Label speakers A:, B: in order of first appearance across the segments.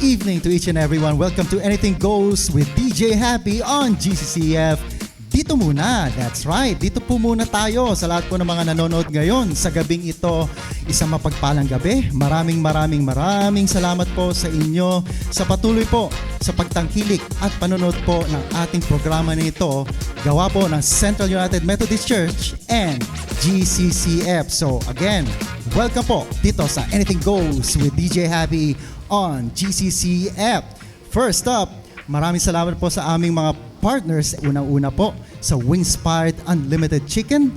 A: evening to each and everyone. Welcome to Anything Goes with DJ Happy on GCCF. Dito muna, that's right. Dito po muna tayo sa lahat po ng mga nanonood ngayon sa gabing ito. Isang mapagpalang gabi. Maraming salamat po sa inyo sa patuloy po sa pagtangkilik at panonood po ng ating programa nito. Gawa po ng Central United Methodist Church and GCCF. So again, welcome po dito sa Anything Goes with DJ Happy on GCCF. First up, maraming salamat po sa aming mga partners. Unang-una po sa Wingspired Unlimited Chicken,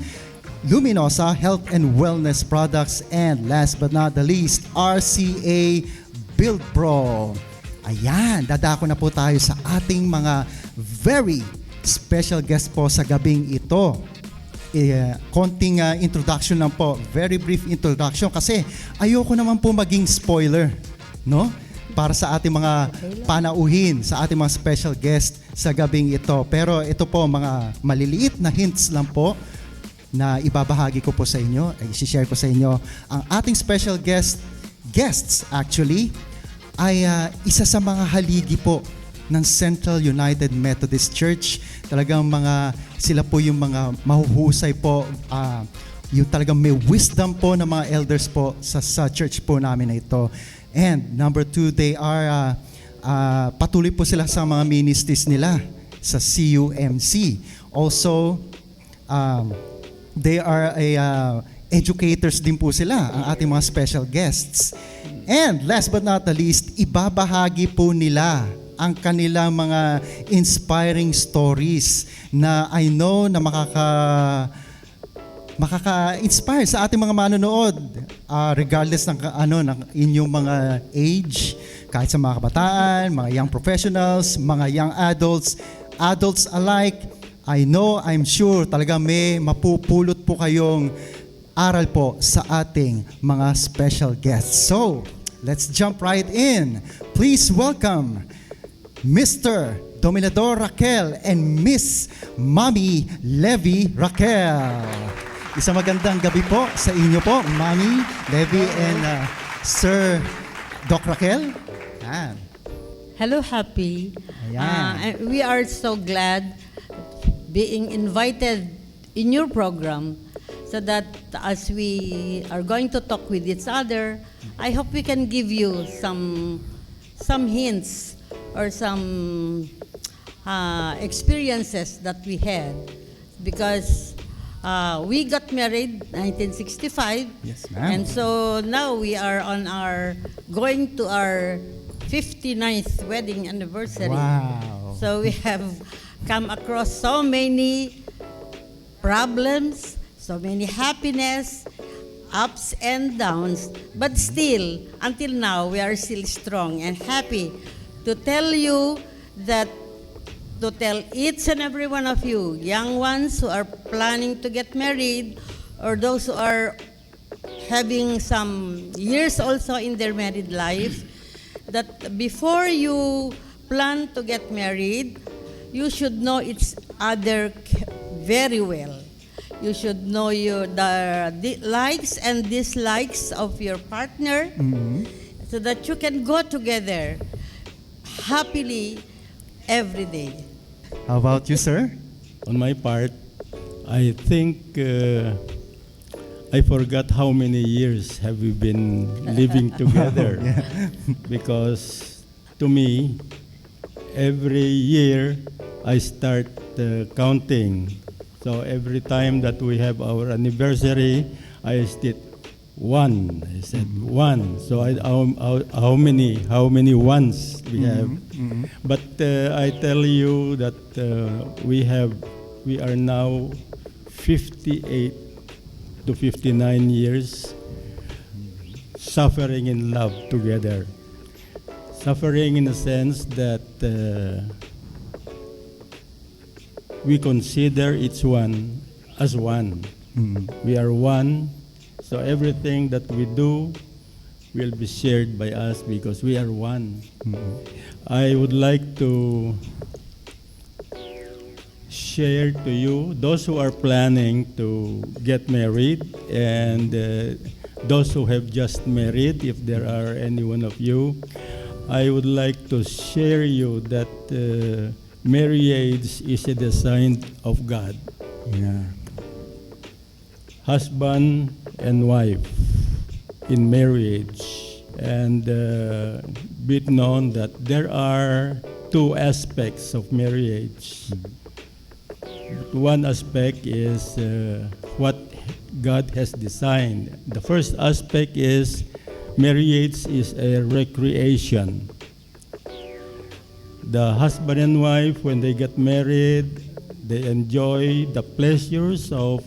A: Luminosa Health and Wellness Products, and last but not the least, RCA Buildpro. Ayan, dadako na po tayo sa ating mga very special guest po sa gabing ito. Konting introduction lang po, very brief introduction kasi ayoko naman po maging spoiler, no? Para sa ating mga panauhin, sa ating mga special guest sa gabing ito. Pero ito po, mga maliliit na hints lang po na ibabahagi ko po sa inyo, ay isi-share ko sa inyo. Ang ating special guests actually, ay isa sa mga haligi po ng Central United Methodist Church. Talagang sila po yung mga mahuhusay po, yung talagang may wisdom po ng mga elders po sa church po namin na ito. And number two, they are, patuloy po sila sa mga ministries nila sa CUMC. Also, they are educators din po sila, ang ating mga special guests. And last but not the least, ibabahagi po nila ang kanilang mga inspiring stories na I know na makaka-inspire sa ating mga manonood, regardless ng ng inyong mga age, kahit sa mga kabataan, mga young professionals, mga young adults alike. I'm sure talaga may mapupulot po kayong aral po sa ating mga special guests. So, let's jump right in. Please welcome Mr. Dominador Raquel and Miss Mami Levi Raquel. Isang magandang gabi po sa inyo po, Mami, Levi, and Sir Doc Raquel. Ayan.
B: Hello, Happy. We are so glad being invited in your program so that as we are going to talk with each other, I hope we can give you some hints or some experiences that we had because we got married 1965.
A: Yes, ma'am.
B: And so now we are going to our 59th wedding anniversary.
A: Wow.
B: So we have come across so many problems, so many happiness, ups and downs. But still, until now, we are still strong and happy to tell you that to tell each and every one of you, young ones who are planning to get married or those who are having some years also in their married life, that before you plan to get married, you should know each other very well. You should know the likes and dislikes of your partner, so that you can go together happily every day.
A: How about you, sir?
C: On my part, I think I forgot how many years have we been living together. Because to me, every year I start counting. So every time that we have our anniversary, I said one. I said one. So how many ones we have? But I tell you that we are now 58 to 59 years suffering in love together. Suffering in the sense that we consider each one as one. We are one, so everything that we do will be shared by us because we are one. I would like to share to you, those who are planning to get married and those who have just married, if there are any one of you, I would like to share you that marriage is a design of God.
A: Yeah.
C: Husband and wife in marriage, and be it known that there are two aspects of marriage. One aspect is what God has designed. The first aspect is marriage is a recreation. The husband and wife, when they get married, they enjoy the pleasures of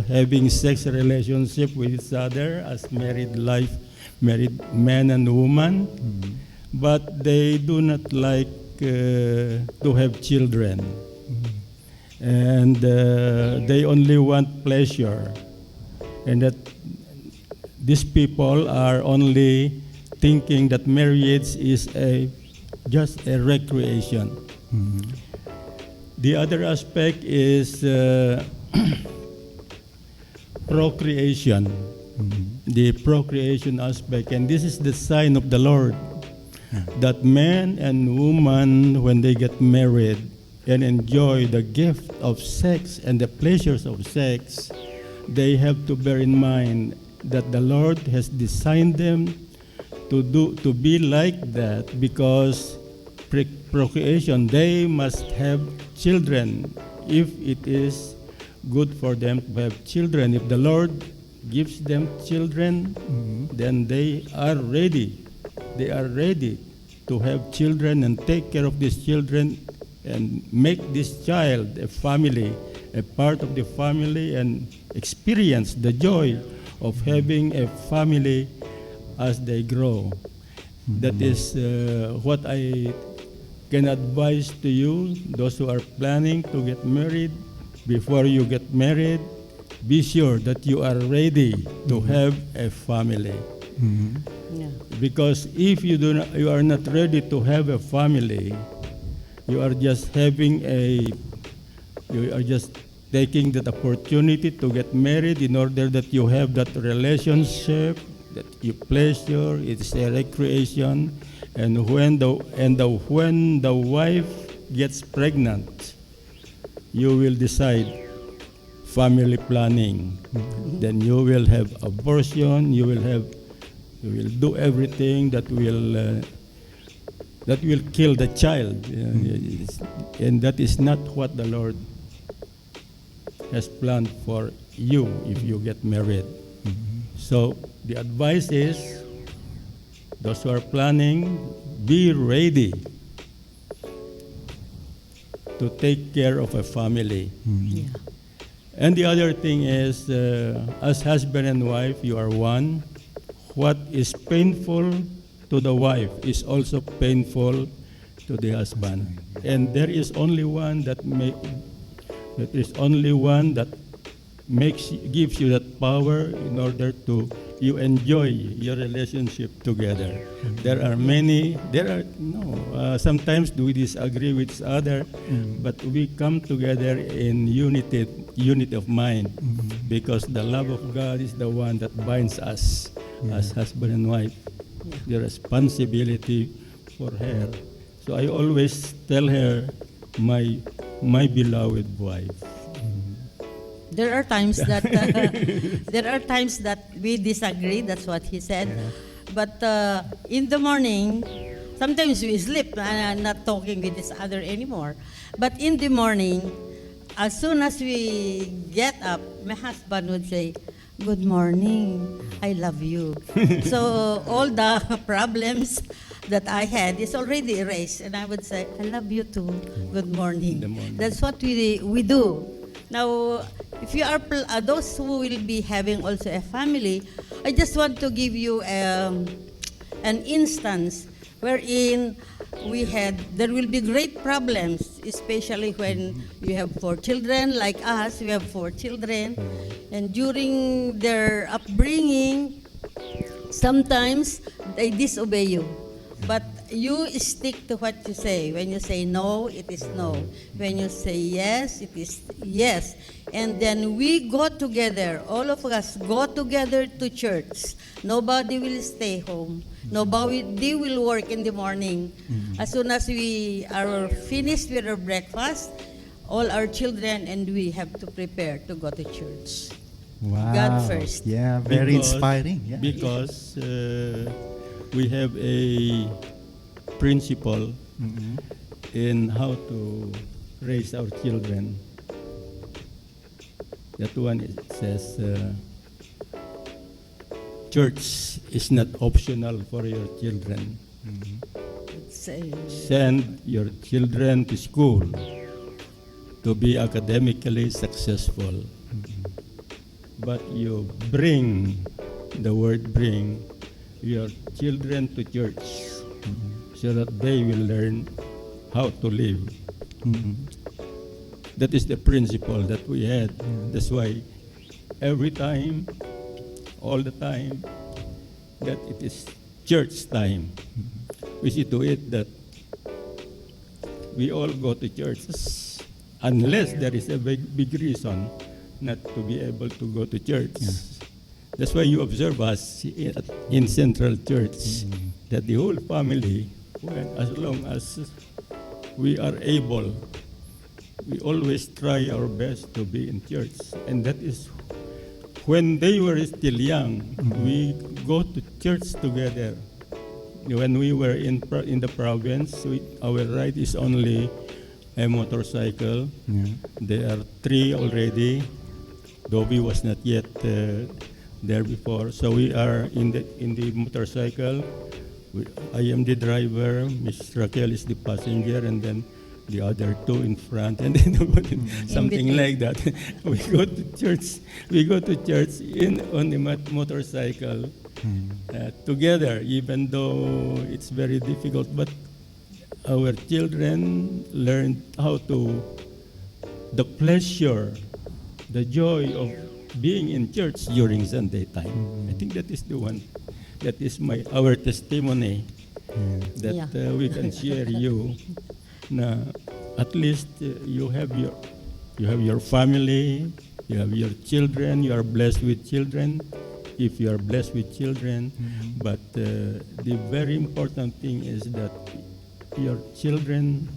C: having sex relationship with each other as married life, married man and woman. But they do not like to have children. And they only want pleasure. And that these people are only thinking that marriage is just a recreation. The other aspect is procreation, the procreation aspect. And this is the sign of the Lord, that man and woman, when they get married and enjoy the gift of sex and the pleasures of sex, they have to bear in mind that the Lord has designed them to be like that, because procreation, they must have children if it is good for them to have children. If the Lord gives them children, then they are ready. They are ready to have children and take care of these children and make this child a family, a part of the family, and experience the joy of having a family as they grow. That is what I can advise to you, those who are planning to get married. Before you get married, be sure that you are ready to have a family.
B: Yeah.
C: Because if you are not ready to have a family, you are just taking that opportunity to get married in order that you have that relationship, that you pleasure, it's a recreation, and when the wife gets pregnant, you will decide family planning. Then you will have abortion. You will do everything that will kill the child, and that is not what the Lord has planned for you if you get married. So the advice is, those who are planning, be ready to take care of a family.
B: Yeah.
C: And the other thing is, as husband and wife, you are one. What is painful to the wife is also painful to the husband. And there is only one that gives you that power in order to you enjoy your relationship together. Sometimes we disagree with each other, but we come together in unity of mind, because the love of God is the one that binds us as husband and wife. The responsibility for her. So I always tell her, my beloved wife.
B: There are times that we disagree. That's what he said. But in the morning, sometimes we sleep and not talking with each other anymore. But in the morning, as soon as we get up, my husband would say, "Good morning, I love you." So all the problems that I had is already erased, and I would say, "I love you too. Good morning." That's what we do. Now, if you are those who will be having also a family, I just want to give you an instance wherein there will be great problems, especially when you have 4 children, like us, we have 4 children, and during their upbringing, sometimes they disobey you. But you stick to what you say. When you say no, it is no. When you say yes, it is yes. And then we go together. All of us go together to church. Nobody will stay home. Nobody will work in the morning. As soon as we are finished with our breakfast, all our children and we have to prepare to go to church.
A: Wow.
B: God first.
A: Yeah, very inspiring. Yeah.
C: Because we have a principle in how to raise our children. That one says, church is not optional for your children.
B: It's,
C: Send your children to school to be academically successful. But you bring, the word bring, your children to church so that they will learn how to live. That is the principle that we had. That's why every time, all the time, that it is church time. We see to it that we all go to churches unless there is a big reason not to be able to go to church. That's why you observe us in Central Church, that the whole family, as long as we are able, we always try our best to be in church. And that is when they were still young, we go to church together. When we were in the province, our ride is only a motorcycle. There are 3 already. Dobby was not yet there before. So we are in the motorcycle. I am the driver, Miss Raquel is the passenger, and then the other 2 in front, and then something like that. We go to church. We go to church on the motorcycle together, even though it's very difficult. But our children learn how to the pleasure, the joy of being in church during Sunday time. I think that is the one. That is our testimony that we can share you. Na at least you have your family, you have your children, you are blessed with children. If you are blessed with children, but the very important thing is that your children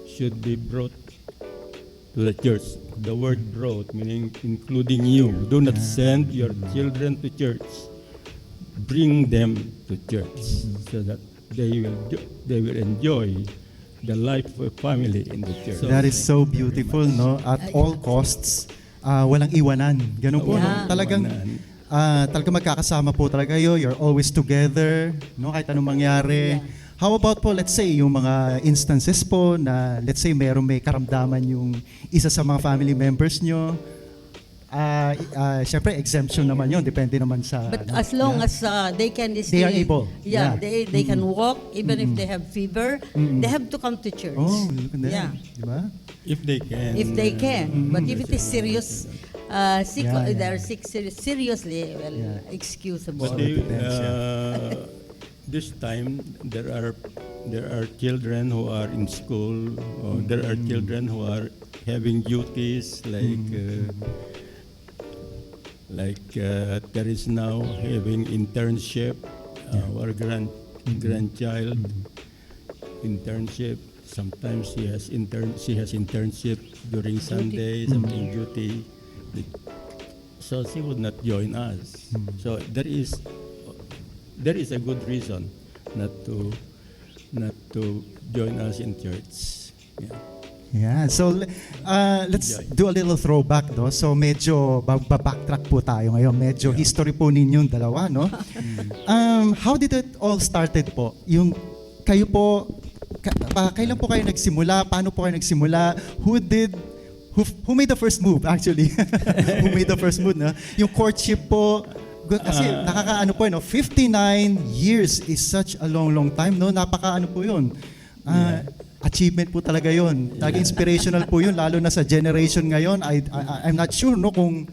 C: should be brought to the church. The word brought meaning including you. Do not send your children to church. Bring them to church so that they will enjoy the life of a family in the church.
A: That is so beautiful, no? At all costs, walang iwanan. Ganun po, no? Talagang magkakasama po talaga kayo. You're always together, no? Kahit anong mangyari. How about po, let's say, yung mga instances po na, let's say, may karamdaman yung isa sa mga family members nyo. Syempre, exemption naman yun. Depende naman sa...
B: But as long as they can
A: they are able.
B: They can walk, even if they have fever, they have to come to church.
A: Oh, look at that.
B: Yeah.
A: Diba?
C: If they can.
B: If they can. But if it is serious, they're sick seriously, excusable.
C: But this time, there are children who are in school, or there are children who are having duties like there is now having internship. Our grandchild internship. Sometimes she has internship during Sunday, something duty. So she would not join us. So there is a good reason not to join us in church.
A: Yeah, so let's do a little throwback, no? So medyo backtrack po tayo ngayon. Medyo history po ninyong dalawa, no? How did it all started po? Yung kayo po, kailan po kayo nagsimula? Paano po kayo nagsimula? Who made the first move actually? Who made the first move, no? Yung courtship po, kasi nakakaano po, no? 59 years is such a long time, no? Napakaano po yun. Achievement po talaga yun. Talaga inspirational po yun, lalo na sa generation ngayon. I'm not sure, no, kung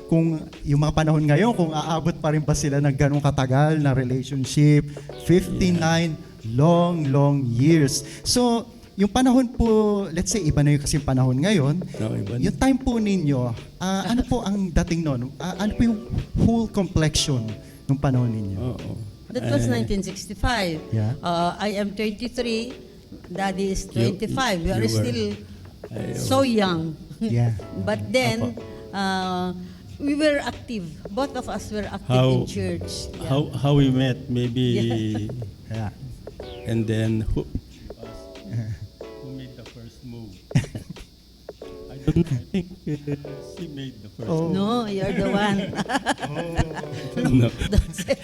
A: kung yung mga panahon ngayon, kung aabot pa rin ba sila ng ganong katagal na relationship. 59 long years. So, yung panahon po, let's say, iba na yung kasi panahon ngayon.
C: No, iba na.
A: Yung time po ninyo, ano po ang dating noon? Ano po yung whole complexion ng panahon ninyo?
C: Oo.
B: That was 1965.
A: Yeah.
B: I am 23. Daddy is 25. We are
C: you were-
B: still so young.
A: Yeah.
B: But then, we were active. Both of us were active
C: How-
B: in church. Yeah.
C: How we met, maybe,
A: Yeah.
C: and then who made the first move? I don't know. I think she made the first
A: Oh.
C: move.
B: No, you're the one.
C: No.
B: Don't say-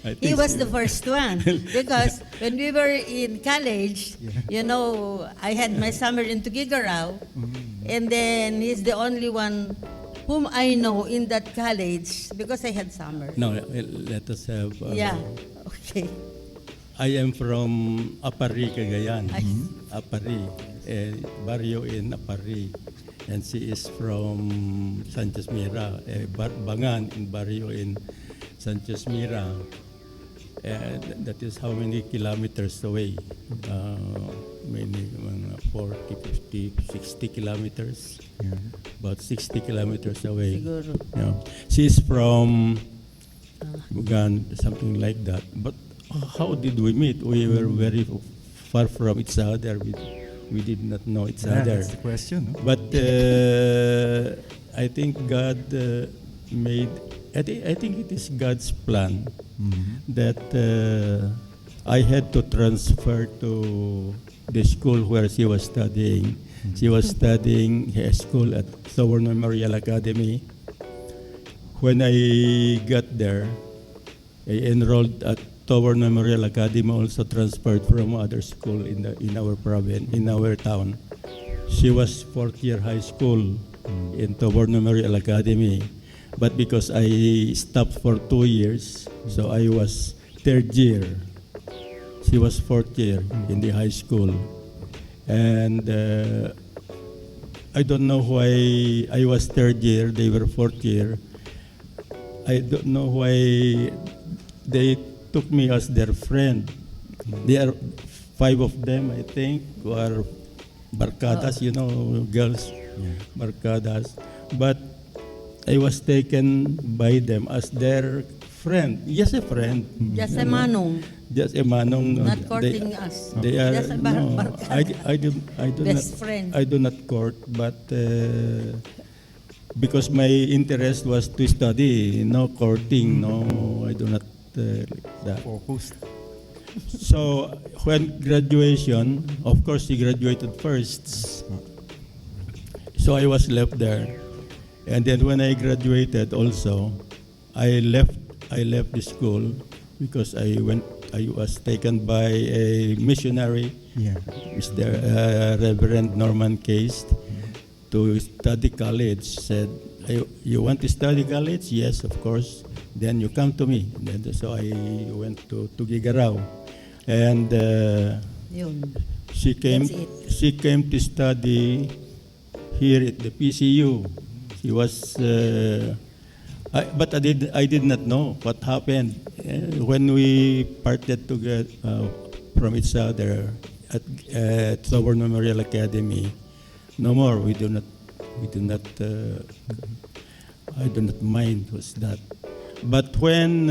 C: I
B: He
C: think
B: was
C: she-
B: the first one because when we were in college, you know, I had my summer in Tuguegarao, and then he's the only one whom I know in that college because I had summer.
C: No, let us have.
B: Yeah. Okay.
C: I am from Apari, Cagayan.
B: I-
C: Apari, barrio in Apari. And she is from Sanchez Mira, Bangan in barrio in Sanchez Mira. And that is how many kilometers away? Mga 40, 50, 60 kilometers.
A: Yeah.
C: About 60 kilometers away.
B: Siguro.
C: Yeah. She is from Bugan, something like that. But how did we meet? We were very far from each other. We did not know each
A: Yeah,
C: other.
A: that's the question. No?
C: But I think God made. I think it is God's plan that I had to transfer to the school where she was studying. She was studying high school at Tower Memorial Academy. When I got there, I enrolled at Tower Memorial Academy, also transferred from other school in our province, in our town. She was fourth year high school in Tower Memorial Academy. But because I stopped for 2 years, so I was third year. She was fourth year in the high school. And I don't know why I was third year, they were fourth year. I don't know why they took me as their friend. There are 5 of them, I think, who are barkadas, you know, girls, barkadas. But I was taken by them as their friend. Yes, a friend.
B: Just a manong,
C: Just a manong.
B: not courting us.
C: They are
B: Just a
C: no. I do
B: Best
C: not.
B: friend.
C: I do not court, but because my interest was to study, no courting, no. I do not that.
A: Focused.
C: So when graduation, of course, he graduated first. So I was left there, and then when I graduated, also, I left the school because I was taken by a missionary,
A: Yeah.
C: Mr. Reverend Norman Case, to study college. Said, "You want to study college? Yes, of course. Then you come to me." Then, so I went to Gigarao, and
B: Yun.
C: she came.
B: That's it.
C: She came to study here at the PCU. She was, but I did not know what happened when we parted together from each other at Tower Memorial Academy. No more. We do not. I do not mind was that. But when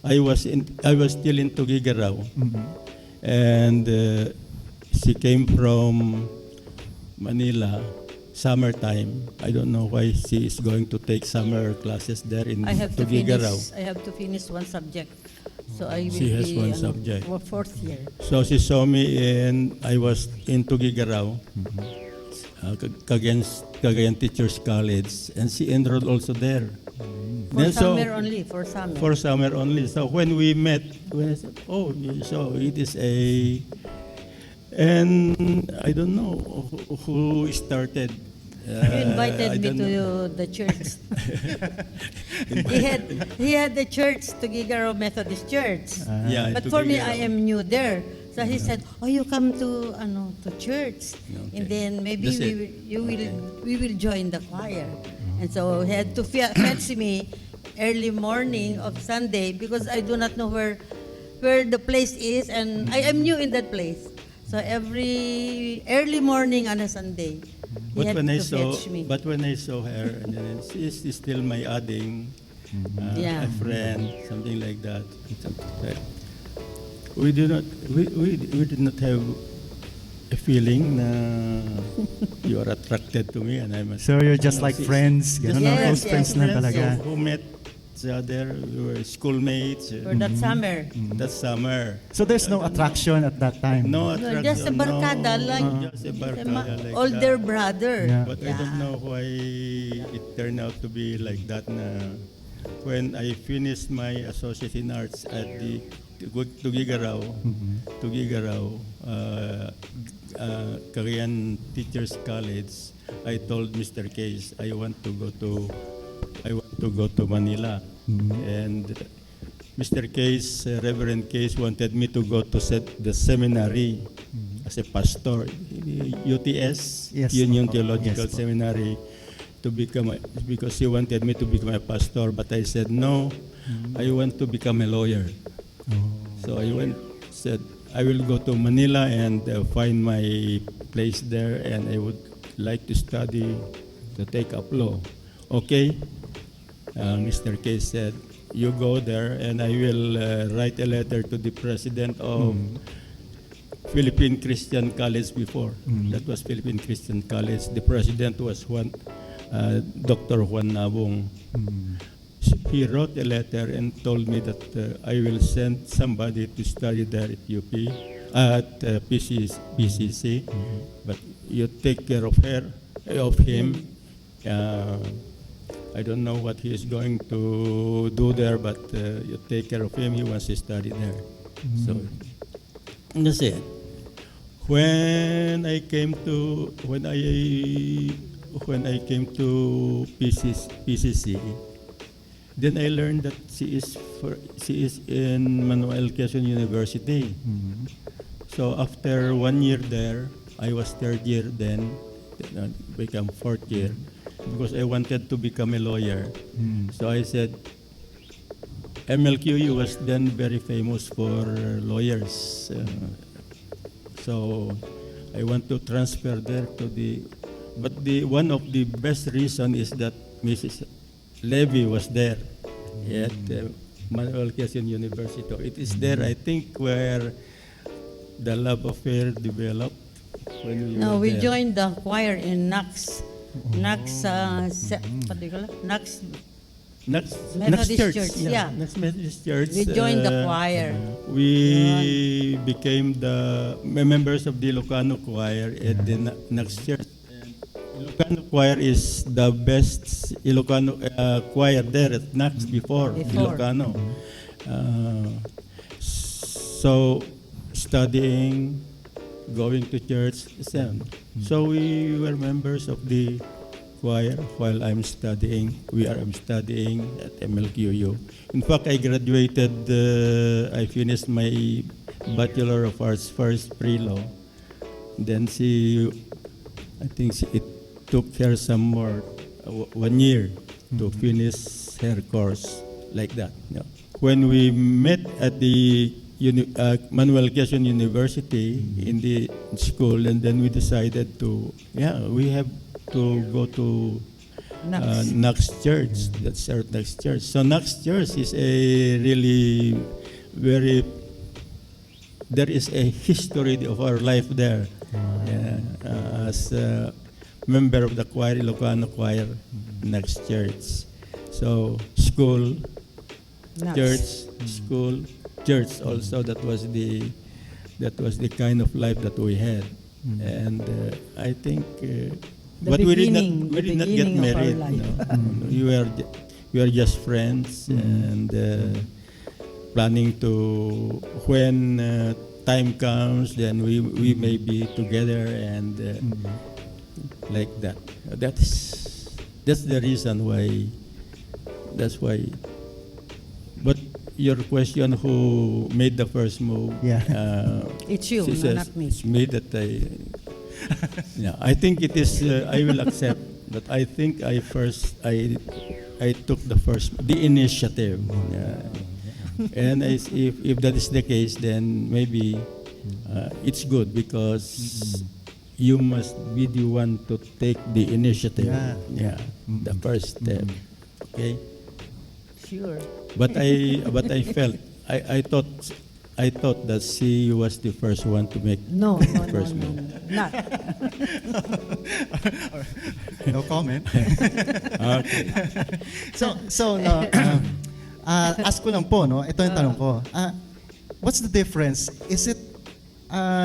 C: I was still in Tuguegarao, and she came from Manila, summertime. I don't know why she is going to take summer classes there in
B: I have to
C: Tuguegarao.
B: finish one subject. So I will
C: She has
B: be
C: one subject.
B: fourth year.
C: So she saw me I was in Tuguegarao, Cagayan Teachers College, and she enrolled also there.
B: For
C: Then
B: summer only, for summer.
C: For summer only. So when we met, I said, "Oh, so it is a," and I don't know who started.
B: You invited
C: I
B: me
C: don't
B: to
C: know.
B: the church. he had the church, Tuguegarao Methodist Church.
C: Yeah,
B: But
C: to
B: for me,
C: Tuguegarao.
B: I am new there. So he said, "Oh, you come to church,
C: Okay.
B: and then maybe
C: That's it.
B: we will join the choir." And so he had to fetch me early morning of Sunday because I do not know where the place is, and I am new in that place. So every early morning on a Sunday, he had to fetch me.
C: But when I saw her, and then she's still my adding,
B: Yeah.
C: a friend, something like that. We did not have a feeling na you are attracted to me, and I'm.
A: So you're just like friends, ganun na,
B: Yes,
A: close
B: yes.
A: friends lang talaga.
C: Who met each other, we were schoolmates.
B: For that summer.
C: That summer.
A: So there's no attraction at that time?
C: No
B: No,
C: attraction.
B: just a barkada,
C: Just a barkada like
B: older
C: that.
B: brother.
A: Yeah.
C: But I don't know why it turned out to be like that. Na when I finished my associate in arts at the Tugigaraw, Korean Teachers College, I told Mr. Case I want to go to Manila, and Mr. Case, Reverend Case, wanted me to go to the seminary as a pastor, UTS,
A: Yes.
C: Union Theological
A: Yes.
C: Seminary, because he wanted me to become a pastor, but I said no, I want to become a lawyer. So I said I will go to Manila and find my place there, and I would like to study to take up law. Okay, Mr. Case said, you go there, and I will write a letter to the president of Philippine Christian College before. That was Philippine Christian College. The president was Dr. Juan Nabong. He wrote a letter and told me that I will send somebody to study there at UP, at PCC, but you take care of him. I don't know what he is going to do there, but you take care of him. He wants to study there. So that's it. When I came to PCC, then I learned that she is in Manuel Quezon University. So after 1 year there, I was third year then become fourth year, because I wanted to become a lawyer. So I said, MLQU was then very famous for lawyers. So I want to transfer there but one of the best reason is that Mrs. Levi was there at Manuel Quezon University. It is there, I think, where the love affair developed. When
B: We
C: there.
B: joined the choir in Knox. Knox, what do you call it? Knox Methodist Church, yeah.
C: Knox Methodist Church.
B: We joined the choir.
C: We became the members of the Ilocano choir at the Knox Church. And Ilocano choir is the best Ilocano choir there at Knox before. Ilocano. So studying, going to church, so we were members of the choir while I'm studying. I'm studying at MLQU. In fact, I graduated, I finished my Bachelor of Arts first pre-law. Then it took her some more, 1 year to finish her course, like that. When we met at the Manuel Quezon University in the school, and then we decided we have to go to Knox Church. That's our Knox Church. So Knox Church is a really there is a history of our life there. As a member of the choir, Ilocano choir, Knox Church. So school, church, school, church also. That was the kind of life that we had, and I think. But we did not get married. We were just friends, and planning to, when time comes, then we may be together, and like that. That's the reason why. That's why. But your question, who made the first move?
B: It's you,
C: she says,
B: not me.
C: It's me that I think it is. I will accept. But I think I took the initiative. Yeah. And if that is the case, then maybe it's good because you must be the one to take the initiative. Yeah. The first step. Okay.
B: Sure.
C: But I felt I thought that she was the first one to make
B: No,
C: first
B: no,
C: move.
B: not.
A: No comment.
C: Okay.
A: So no, ask ko lang po, no? Ito yung tanong ko. What's the difference? Is it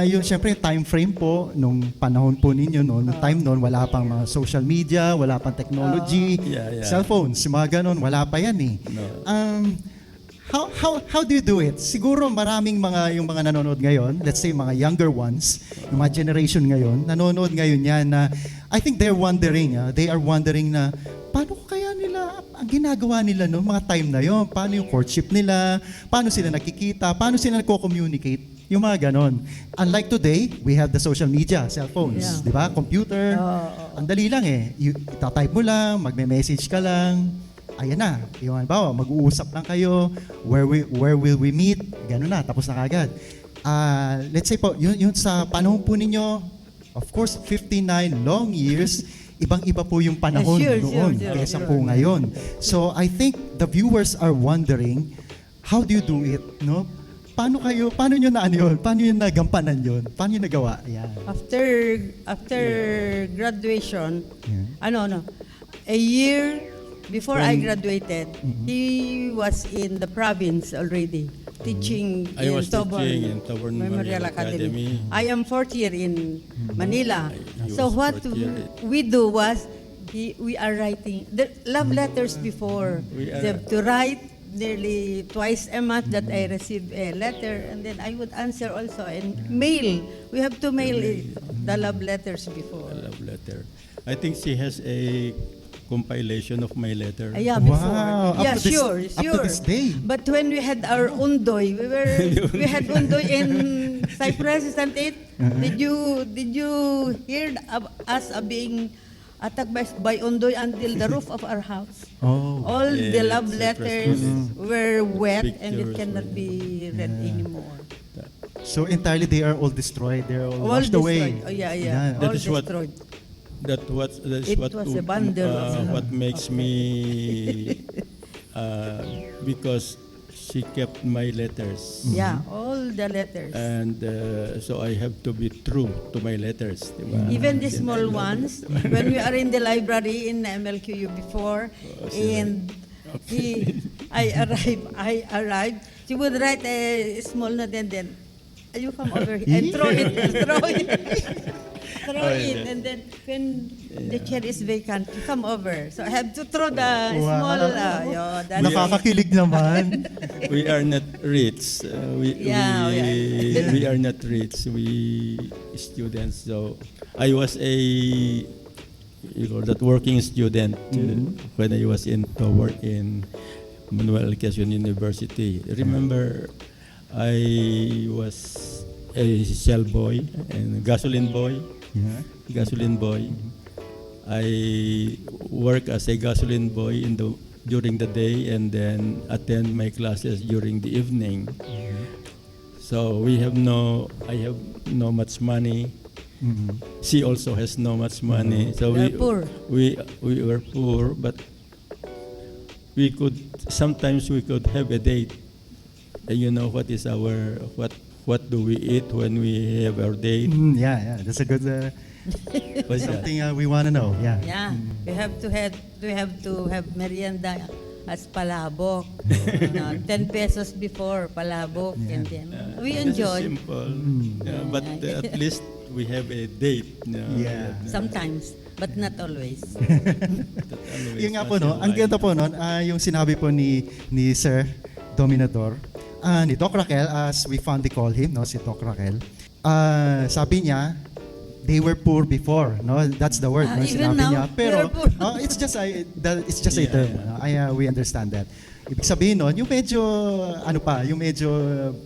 A: yung syempre time frame po nung panahon po ninyo no, nung time noon wala pang mga social media, wala pang technology,
C: Yeah.
A: cellphones, mga ganon, wala pa yan eh.
C: No.
A: How do you do it? Siguro maraming yung mga nanonood ngayon, let's say mga younger ones, yung mga generation ngayon, nanonood ngayon yan na I think they are wondering na paano kaya nila, ang ginagawa nila no, mga time na yon, paano yung courtship nila, paano sila nakikita, paano sila nagko-communicate, yung mga ganon. Unlike today, we have the social media, cellphones, di ba? Computer, ang dali lang eh. Itatype mo lang, magme-message ka lang, ayan na. Yung halimbawa, mag-uusap lang kayo, where will we meet, gano'n na, tapos na kagad. Let's say po, yun sa panahon po ninyo, of course, 59 long years, ibang-iba po yung panahon noon kaysa po ngayon. So I think the viewers are wondering, how do you do it, no? Paano nyo na ano yun? Paano nyo nagampanan yun? Paano nyo nagawa? Ayan.
B: After graduation, a year before I graduated, he was in the province already, teaching
C: I was teaching in
B: Tauborn
C: Tauborn
B: Memorial Academy.
C: Academy.
B: I am fourth year in Manila.
C: He
B: So
C: was
B: what
C: fourth year.
B: we do was, we are writing the love letters before.
C: We
B: They have to write nearly twice a month that I receive a letter, and then I would answer also and mail. We have to mail the love letters before.
C: A love letter. I think she has a compilation of my letter.
B: Yeah, before.
A: Wow,
B: Yeah,
A: up to
B: sure.
A: this day.
B: But when we had our undoy, we had undoy in Cyprus, isn't it? Did you hear us being attacked by undoy until the roof of our house?
A: Oh.
B: All the
C: Yes,
B: love
C: Cyprus
B: letters were wet and it
C: Pictures
B: cannot
C: were-
B: be read anymore.
A: So entirely they are all destroyed. They're all
B: All
A: washed away.
B: destroyed. Oh, yeah.
C: That
B: All
C: is what-
B: destroyed.
C: That's
B: It
C: what
B: was a bundle of
C: what makes me because she kept my letters.
B: Yeah, all the letters.
C: And so I have to be true to my letters. Diba?
B: Even the small ones, when we are in the library in MLQU before, and I arrived, she would write a small note and then, you come over here, and throw it, and then when the chair is vacant, you come over. So I have to throw the small, that's it.
A: Nakakakilig naman.
C: We are not rich. We are not rich. We students. So I was that working student when I was in Manuel Quezon University. Remember, I was a shell boy and gasoline boy.
A: Yeah.
C: Gasoline boy. I work as a gasoline boy during the day and then attend my classes during the evening. So I have no much money. She also has no much money. So
B: They're poor.
C: We were poor, but sometimes we could have a date. And you know what is what do we eat when we have our date?
A: Yeah. That's a good
C: What's that?
A: something we want to know. Yeah.
B: Yeah, we have to have merienda as palabok. 10 pesos before palabok, and then we
C: This is
B: enjoy.
C: simple. Yeah, but at least we have a date.
A: Yeah.
B: Sometimes, but not always.
A: Yung nga po, no, ang ganda po nun, yung sinabi po ni Sir Dominador, ni Doc Raquel, as we fondly call him, no, si Doc Raquel, sabi niya, they were poor before, no? That's the word, no?
B: Even
A: Sinabi
B: now,
A: niya. Pero,
B: they're poor.
A: it's just a term. No? We understand that. Ibig sabihin nun, yung medyo, yung medyo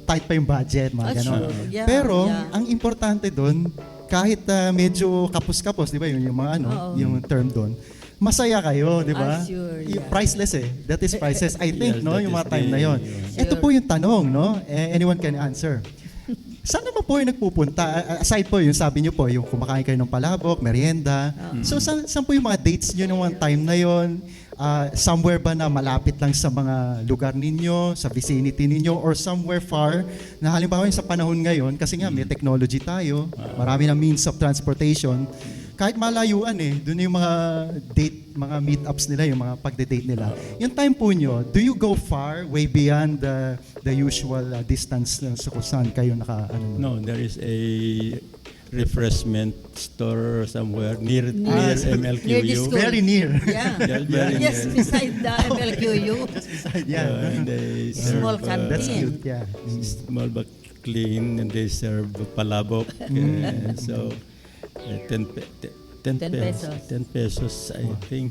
A: tight pa yung budget, mga ganon.
B: Sure. Yeah,
A: Pero,
B: yeah.
A: ang importante dun, kahit medyo kapos-kapos, di ba, yun yung mga
B: Oo.
A: yung term doon, masaya kayo, di ba?
B: Sure, yeah.
A: Priceless eh. That is priceless. I think,
C: Yes,
A: no,
C: that
A: yung
C: is
A: mga time na yon.
B: Sure.
A: Ito po yung tanong, no? Anyone can answer. Saan naman po yung nagpupunta? Aside po, yung sabi niyo po, yung kumakain kayo ng palabok, merienda. So, saan po yung mga dates niyo nung time na yon? Somewhere ba na malapit lang sa mga lugar ninyo, sa vicinity ninyo, or somewhere far, na halimbawa yung sa panahon ngayon, kasi nga may technology tayo, marami na means of transportation, kahit malayuan doon yung mga date, mga meetups nila, yung mga pagde-date nila. Yung time po nyo, do you go far, way beyond the usual distance sa kung saan kayo
C: No, there is a refreshment store somewhere near MLQU.
B: Near the school.
A: Very near.
B: Yeah.
C: Very
B: Yes,
C: near.
B: beside the MLQU.
A: Yeah.
C: And they serve,
B: Small canteen.
A: That's cute, yeah.
C: small but clean, and they serve palabok. So, 10
B: pesos.
C: 10 pesos, I think,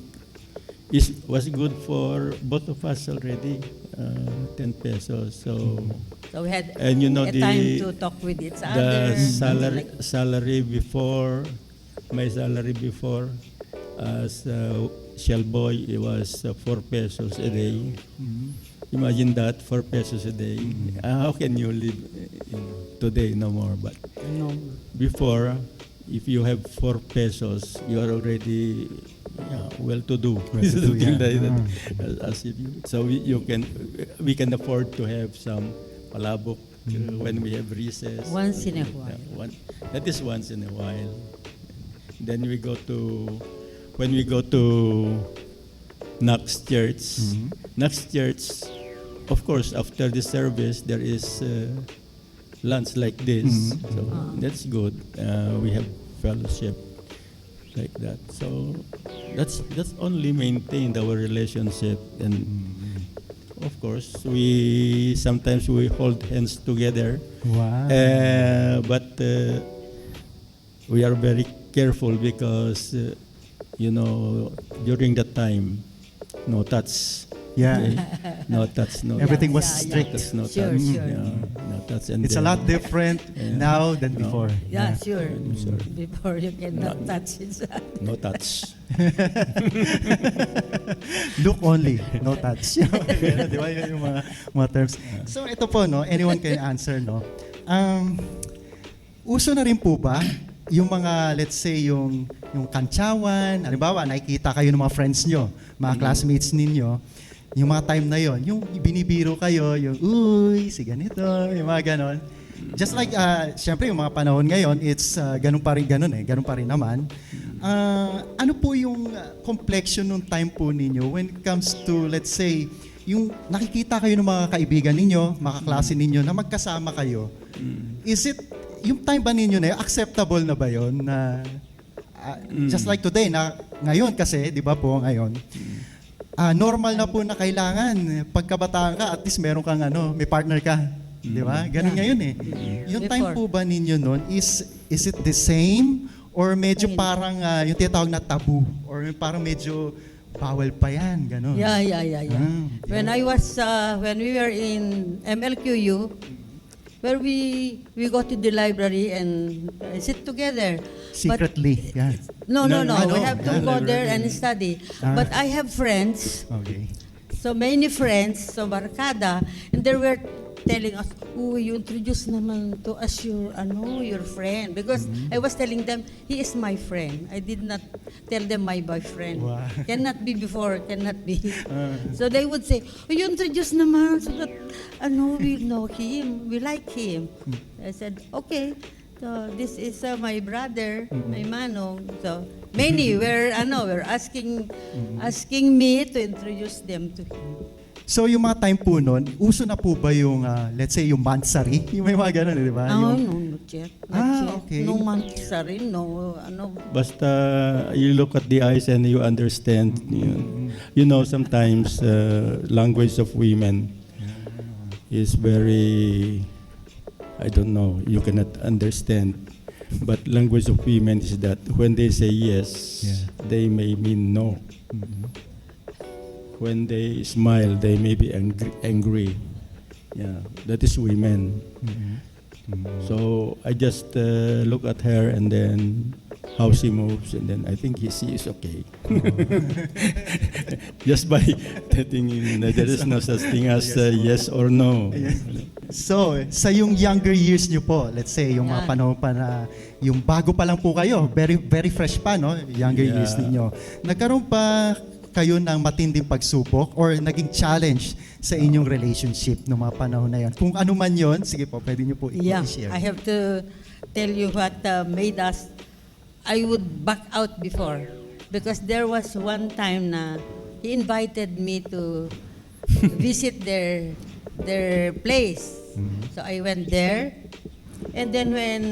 C: was good for both of us already. 10 pesos.
B: So we had
C: And you know
B: a time to talk with each other.
C: the salary before, my salary before, as a shell boy, it was 4 pesos a day. Imagine that, 4 pesos a day. How can you live today? No more. But
B: No.
C: before, if you have 4 pesos, you are already well-to-do.
A: Well-to-do,
C: Something
A: yeah.
C: like that. As if so we can afford to have some palabok when we have recess.
B: Once in a while.
C: That is once in a while. Then when we go to Knox Church. Knox Church, of course, after the service, there is lunch like this. So that's good. We have fellowship like that. So that's only maintained our relationship. And of course, sometimes we hold hands together.
A: Wow.
C: But we are very careful because during that time, no touch.
A: Yeah.
C: Okay? No touch. No.
A: Everything was
B: Yeah, yeah.
A: strict.
C: Touch, no
B: Sure,
C: touch.
B: sure.
C: No touch. And
A: It's a lot different now than before.
B: Yeah, sure.
C: Sure.
B: Before you cannot touch it.
C: No touch.
A: Look only, no touch. Ganun, di ba? Yun yung mga terms. So ito po, no, anyone can answer, no? Uso na rin po ba yung mga, let's say, yung kantsawan, halimbawa, nakikita kayo ng mga friends nyo, mga classmates ninyo, yung mga time na yon, yung binibiro kayo, yung, uy, si ganito, yung mga ganon. Just like, syempre, yung mga panahon ngayon, it's ganun pa rin naman. Ano po yung complexion ng time po ninyo when it comes to, let's say, yung nakikita kayo ng mga kaibigan ninyo, mga kaklase ninyo, na magkasama kayo, is it, yung time ba ninyo na yun, acceptable na ba yun? Na, just like today, na ngayon kasi, di ba po, ngayon, normal na po na kailangan, pagkabataan ka, at least meron kang may partner ka. Di ba? Ganun ngayon eh. Yung time po ba ninyo nun, is it the same? Or medyo parang yung tinatawag na taboo? Or parang medyo bawal pa yan? Ganun.
B: Yeah. When we were in MLQU, where we go to the library and sit together.
A: Secretly, yeah.
B: No.
A: No,
B: We have to go
C: library.
B: there and study. But I have friends,
A: Okay.
B: so many friends, so barkada, and they were telling us, "Oh, you introduce naman to us your friend," because I was telling them he is my friend. I did not tell them my boyfriend.
A: Wow.
B: Cannot be before, cannot be. So they would say, "Oh, you introduce naman so that we know him, we like him." I said, "Okay." So this is my brother, my manong. So many were asking me to introduce them to him.
A: So yung mga time po nun, uso na po ba yung, let's say, yung mansari? Yung may mga ganun, di ba?
B: No,
A: Yung,
B: not yet.
A: okay.
B: No mansari, no,
C: Basta you look at the eyes and you understand. Sometimes language of women is very, I don't know, you cannot understand. But language of women is that when they say yes, they may mean no. When they smile, they may be angry. Yeah, that is women. So I just look at her and then how she moves, and then I think she is okay. Just by telling him that there is no such thing as yes or no.
A: So, sa yung younger years nyo po, let's say, yung mga
B: Yeah.
A: panahon pa na, yung bago pa lang po kayo, very very fresh pa, no? Younger
C: Yeah.
A: years ninyo. Nagkaroon pa kayo ng matinding pagsubok or naging challenge sa inyong relationship noong mga panahon na yon? Kung ano man yon, sige po, pwede nyo po
B: Yeah,
A: i-share.
B: I have to tell you what made us, I would back out before. Because there was one time na he invited me to visit their place. So I went there. And then when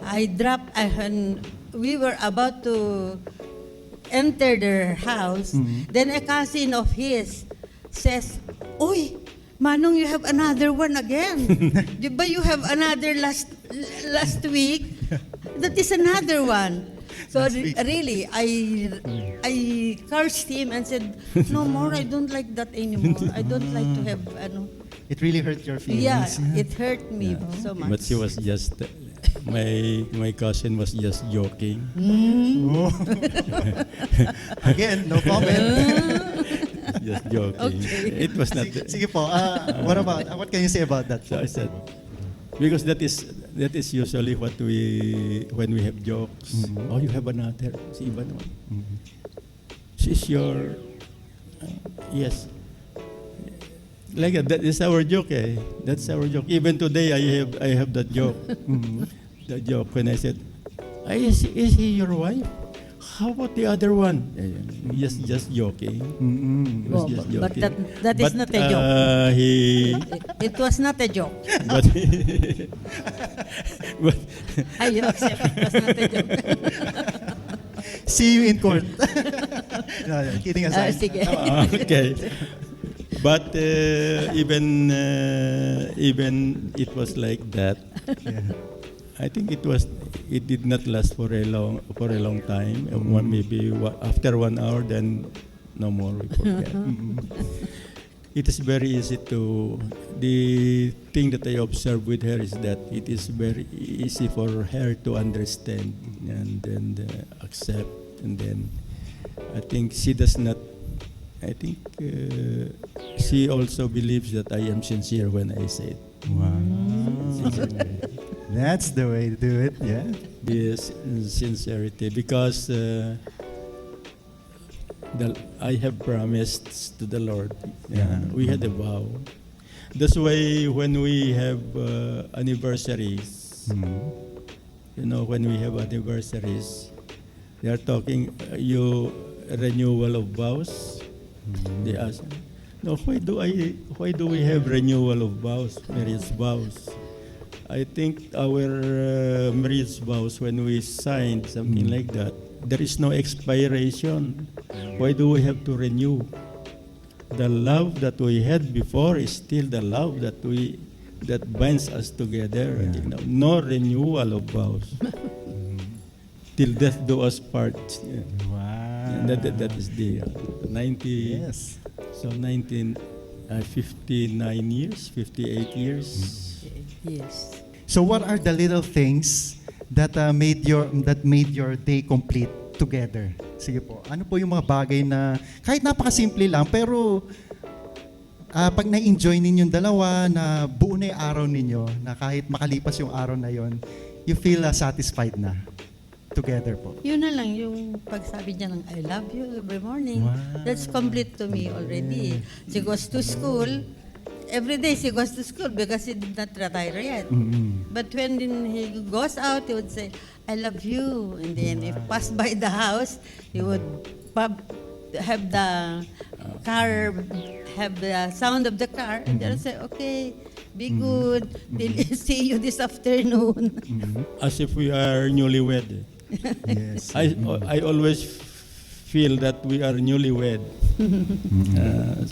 B: I dropped, when we were about to enter their house, then a cousin of his says, "Uy, Manong, you have another one again. Di ba you have another last week? That is another one." So really, I cursed him and said, "No more, I don't like that anymore. I don't like to have, ano."
A: It really hurt your feelings.
B: Yeah, it hurt me so much.
C: But she was just, my cousin was just joking.
A: Oh. Again, no comment.
C: Just joking.
B: Okay.
C: It was not.
A: Sige po, what can you say about that?
C: So I said, because that is usually what when we have jokes. Oh, you have another. Si iba naman. She's your, yes. Like that is our joke, eh. That's our joke. Even today, I have that joke. The joke when I said, is he your wife? How about the other one? Just joking. It was
B: Oh,
C: just
B: but
C: joking.
B: that is not a joke.
C: It
B: It was not a joke.
C: but but
B: I accept it was not a joke.
A: See you in court. No, kidding aside.
B: Sige.
C: okay. But even it was like that.
A: Yeah.
C: I think it did not last for a long time. Maybe after 1 hour, then no more. We forget. It is very easy to. The thing that I observe with her is that it is very easy for her to understand and then accept, and then I think she does not. I think she also believes that I am sincere when I say it.
A: Wow. That's the way to do it, yeah.
C: This sincerity, because I have promised to the Lord. We had a vow. That's why when we have anniversaries, when we have anniversaries, they are talking renewal of vows. They ask, "No, why do we have renewal of vows, marriage vows?" I think our marriage vows, when we signed something like that, there is no expiration. Why do we have to renew? The love that we had before is still the love that binds us together. No renewal of vows. Till death do us part.
A: Wow.
C: And that is the 90.
A: Yes.
C: So 59 years, 58 years.
B: Yes.
A: So what are the little things that made your day complete together? Sige po. Ano po yung mga bagay na kahit napakasimple lang pero pag na-enjoy ninyong dalawa na buo na yung araw ninyo, na kahit makalipas yung araw na yon, you feel satisfied na together po.
B: Yun na lang, yung pagsabi niya ng I love you every morning.
A: Wow.
B: That's complete to me already. She goes to school. Every day she goes to school because he did not retire yet. But when he goes out, he would say, I love you. And then if passed by the house, he would have the car, have the sound of the car. And then say, okay, be good. Till see you this afternoon.
C: As if we are newlywed.
A: Yes.
C: I always feel that we are newlywed.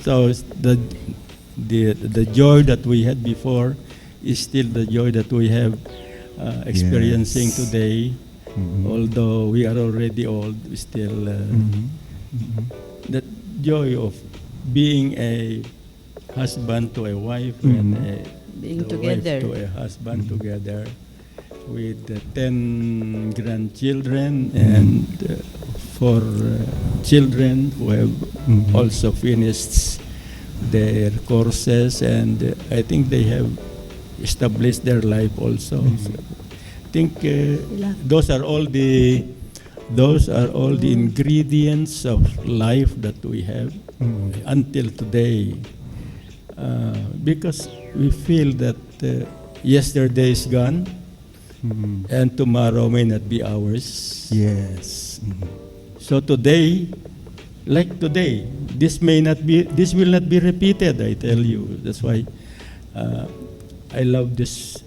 C: So the joy that we had before is still the joy that we have experiencing today. Although we are already old, we still that joy of being a husband to a wife and
B: Being
C: the
B: together.
C: wife to a husband together with 10 grandchildren and 4 children who have also finished their courses, and I think they have established their life also. So I think those are all the ingredients of life that we have until today, because we feel that yesterday is gone and tomorrow may not be ours.
A: Yes.
C: So today, like today, this will not be repeated, I tell you. That's why I love this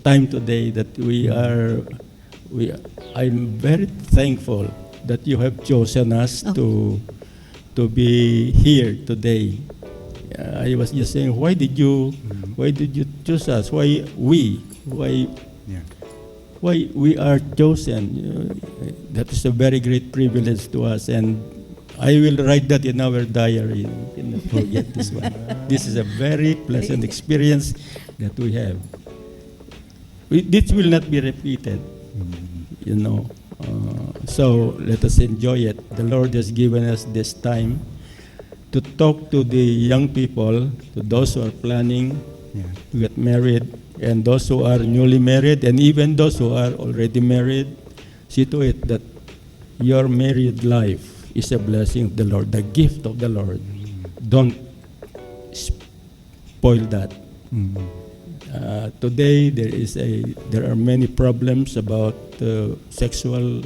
C: time today that I'm very thankful that you have chosen us to be here today. I was just saying, why did you choose us? Why we are chosen? That is a very great privilege to us, and I will write that in our diary. You cannot forget this one. This is a very pleasant experience that we have. This will not be repeated, you know. So let us enjoy it. The Lord has given us this time to talk to the young people, to those who are planning to get married, and those who are newly married, and even those who are already married. See to it that your married life is a blessing of the Lord, the gift of the Lord. Don't spoil that. Today there are many problems about sexual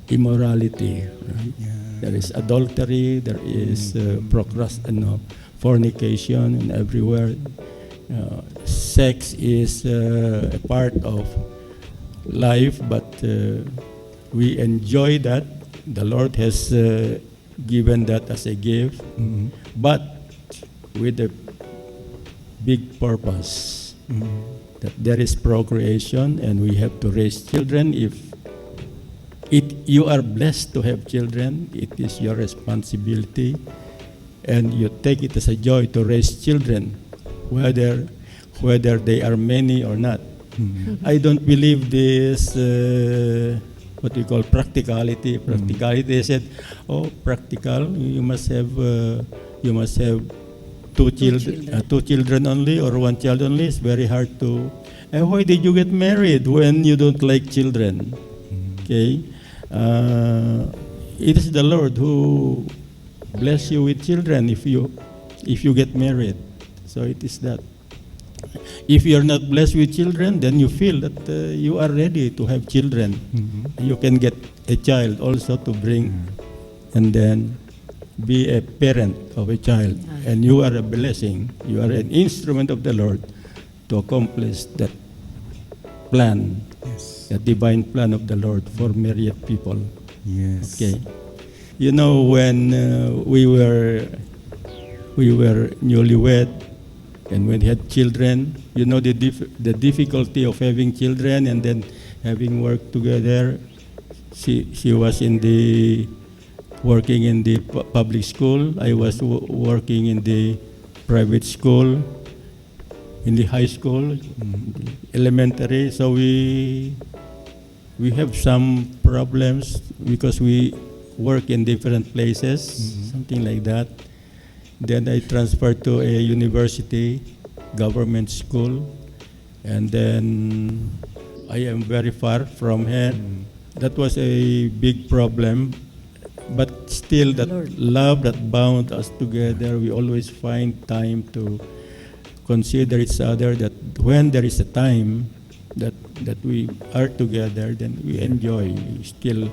C: immorality. Right? There is adultery, there is fornication, and everywhere. Sex is a part of life, but we enjoy that. The Lord has given that as a gift, but with a big purpose, that there is procreation and we have to raise children. If you are blessed to have children, it is your responsibility, and you take it as a joy to raise children, whether they are many or not. I don't believe this what we call practicality. They said, oh, practical, you must have two children only, or one child only. It's very hard to. And why did you get married when you don't like children? Okay, it is the Lord who bless you with children if you get married. So it is that. If you are not blessed with children, then you feel that you are ready to have children. You can get a child also to bring, and then be a parent of a child. And you are a blessing. You are an instrument of the Lord to accomplish that plan, the divine plan of the Lord for married people.
A: Yes.
C: Okay. You know, when we were newlywed, and when we had children, you know the difficulty of having children and then having work together. She was working in the public school. I was working in the private school, in the high school, elementary. So we have some problems because we work in different places, something like that. Then I transferred to a university, government school, and then I am very far from her. That was a big problem, but still that love that bound us together, we always find time to consider each other, that when there is a time that we are together, then we enjoy, we still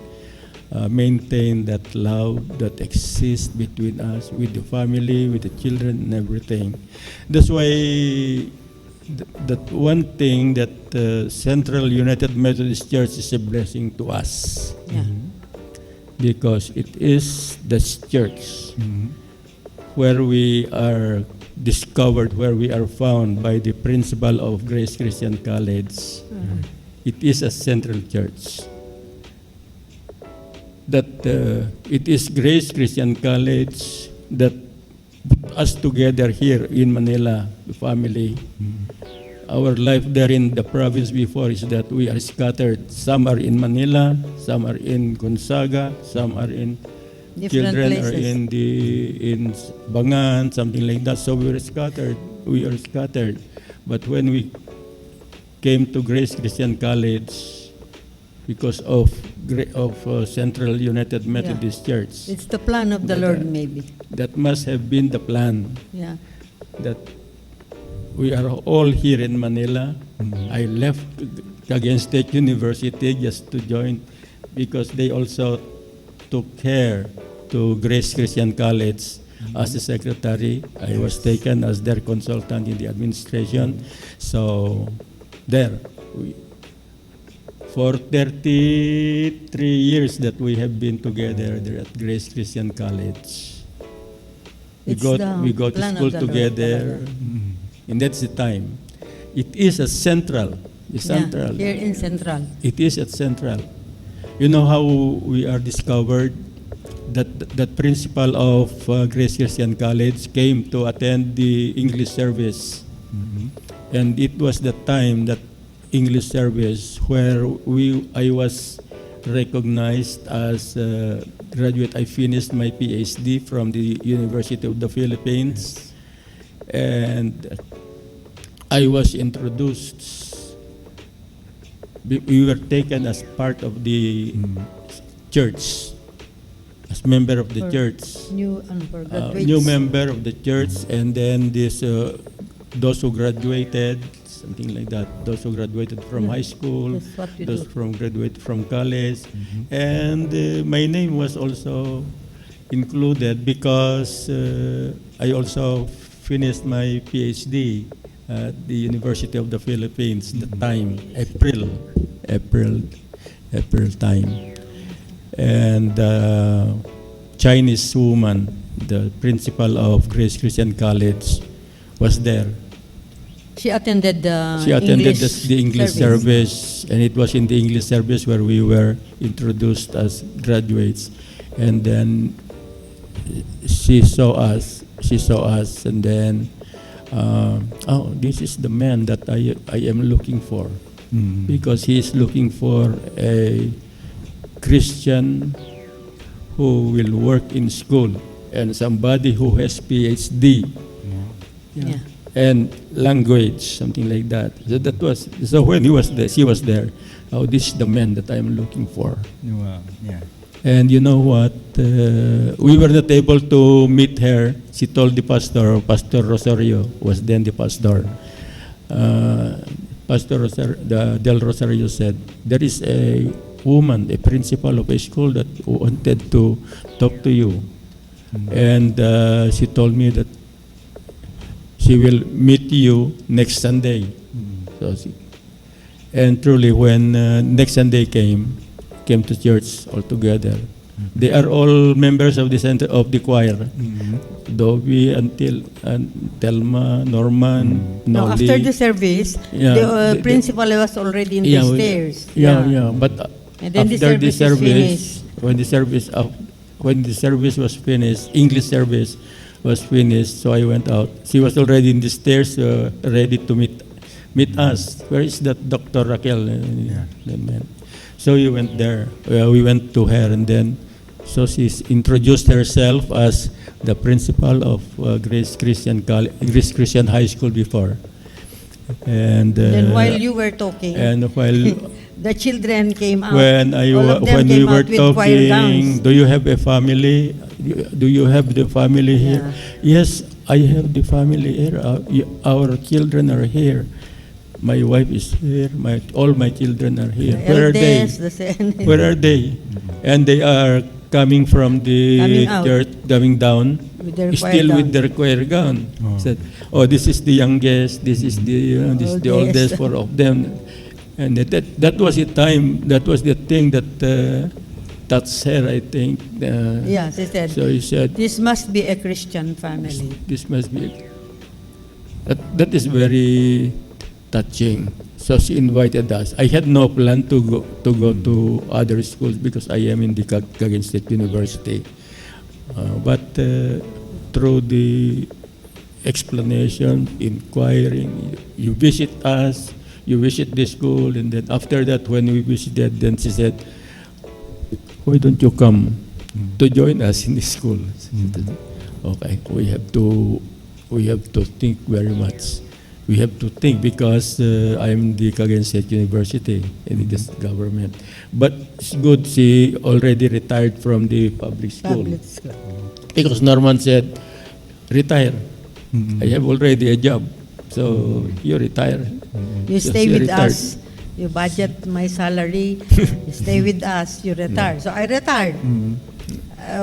C: maintain that love that exists between us, with the family, with the children, and everything. That's why that one thing that Central United Methodist Church is a blessing to us, because it is the church where we are discovered, where we are found by the principal of Grace Christian College. It is a central church. That it is Grace Christian College that put us together here in Manila, the family. Our life there in the province before is that we are scattered. Some are in Manila, some are in Gonzaga, some are in
B: Different
C: children are
B: places.
C: in Bangan, something like that. So we were scattered. We are scattered. But when we came to Grace Christian College, because of Central United Methodist Church,
B: It's the plan of the Lord, maybe.
C: that must have been the plan.
B: Yeah.
C: That we are all here in Manila. I left Cagayan State University just to join because they also took care to Grace Christian College as a secretary. I was taken as their consultant in the administration. So there, for 33 years that we have been together there at Grace Christian College.
B: It's the
C: We go to
B: plan of
C: school
B: the Lord
C: together, and that's the time. It is a central.
B: Yeah, here in Central.
C: It is at Central. You know how we are discovered that principal of Grace Christian College came to attend the English service, and it was the time that English service where I was recognized as a graduate. I finished my PhD from the University of the Philippines, and I was introduced. We were taken as part of the church, as member of the
B: For
C: church,
B: New graduates.
C: new member of the church, and then those who graduated, something like that, those who graduated from high school,
B: That's what we
C: those
B: do.
C: from graduated from college, and my name was also included because I also finished my PhD at the University of the Philippines. The time, April time, and Chinese woman, the principal of Grace Christian College, was there.
B: She attended the
C: She attended
B: English
C: the English service, and it was in the English service where we were introduced as graduates. And then she saw us, and then, oh, this is the man that I am looking for, because he is looking for a Christian who will work in school and somebody who has PhD.
B: Yeah.
C: And language, something like that. So when he was there, she was there. Oh, this is the man that I'm looking for.
A: Wow. Yeah.
C: And you know what? We were not able to meet her. She told the pastor, Pastor Rosario was then the pastor. Del Rosario said, there is a woman, a principal of a school that wanted to talk to you. And she told me that she will meet you next Sunday. And truly, when next Sunday came to church all together. They are all members of the center of the choir. Dobby, Telma, Norman,
B: No,
C: Nolly.
B: after the service, the principal was already in the stairs.
C: Yeah. But
B: And then the
C: after the
B: service is
C: service, when the service was finished, English service was finished, so I went out. She was already in the stairs, ready to meet us. Where is that Dr. Raquel? So we went there. We went to her, and then so she introduced herself as the principal of Grace Christian High School before. And
B: then while you were talking,
C: and while
B: the children came out.
C: when we were talking,
B: gowns.
C: do you have a family? Do you have the family here?
B: Yeah.
C: Yes, I have the family here. Our children are here. My wife is here. All my children are here. Where are they? Where are they? And they are coming from the church, coming down, still with their choir gown. Said, "Oh, this is the youngest. This is the oldest. Four of them." And that was the time. That was the thing that touched her, I think.
B: Yeah, she said.
C: So he said,
B: "This must be a Christian family."
C: This must be. That is very touching. So she invited us. I had no plan to go to other schools because I am in the Cagayan State University. But through the explanation, inquiring. You visit us, you visit the school, and then after that, when we visited, then she said, "Why don't you come to join us in the school?" Okay, we have to think very much. We have to think because I'm the Cagayan State University and it is government. But it's good she already retired from the public school.
B: Public school.
C: Because Norman said, retire. I have already a job. So you retire.
B: You
C: So
B: stay
C: she
B: with
C: retired.
B: us. You budget my salary. You stay with us. You retire. So I retired.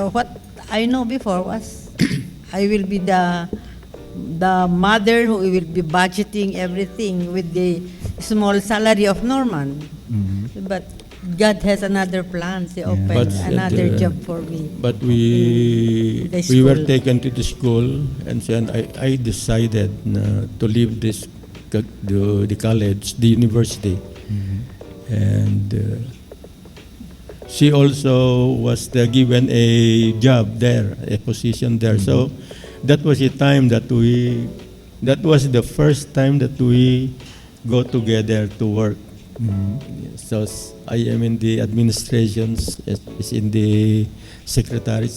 B: What I know before was I will be the mother who will be budgeting everything with the small salary of Norman. But God has another plan. He opened
C: But,
B: another job for me.
C: But we
B: The
C: were
B: school.
C: taken to the school, and then I decided to leave the college, the university, and she also was given a job there, a position there. So that was the time that was the first time that we go together to work. So I am in the administrations, is in the secretariat,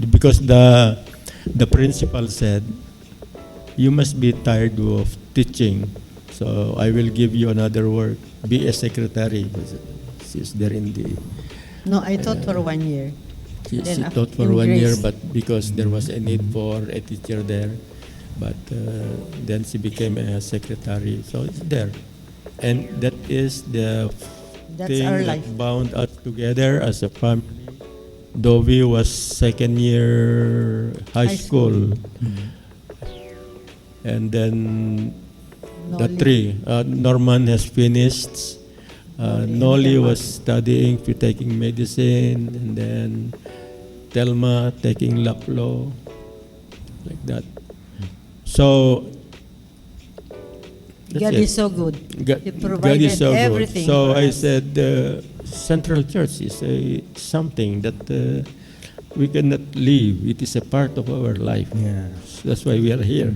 C: because the principal said, you must be tired of teaching, so I will give you another work, be a secretary. She's there in the.
B: No, I taught for 1 year.
C: She
B: Then
C: taught for
B: in
C: 1 year,
B: Grace.
C: but because there was a need for a teacher there, but then she became a secretary, so it's there. And that is the
B: That's
C: thing
B: our
C: that
B: life.
C: bound us together as a family. Dovi was second year high school. And then the
B: Noli.
C: three, Norman has finished. Noli was studying, taking medicine, and then Telma taking law, like that. So that's
B: God
C: it.
B: is so good.
C: God,
B: He
C: God
B: provided
C: is so
B: everything
C: good. So
B: for
C: I
B: us.
C: said, Central Church is something that we cannot leave. It is a part of our life.
A: Yeah.
C: That's why we are here.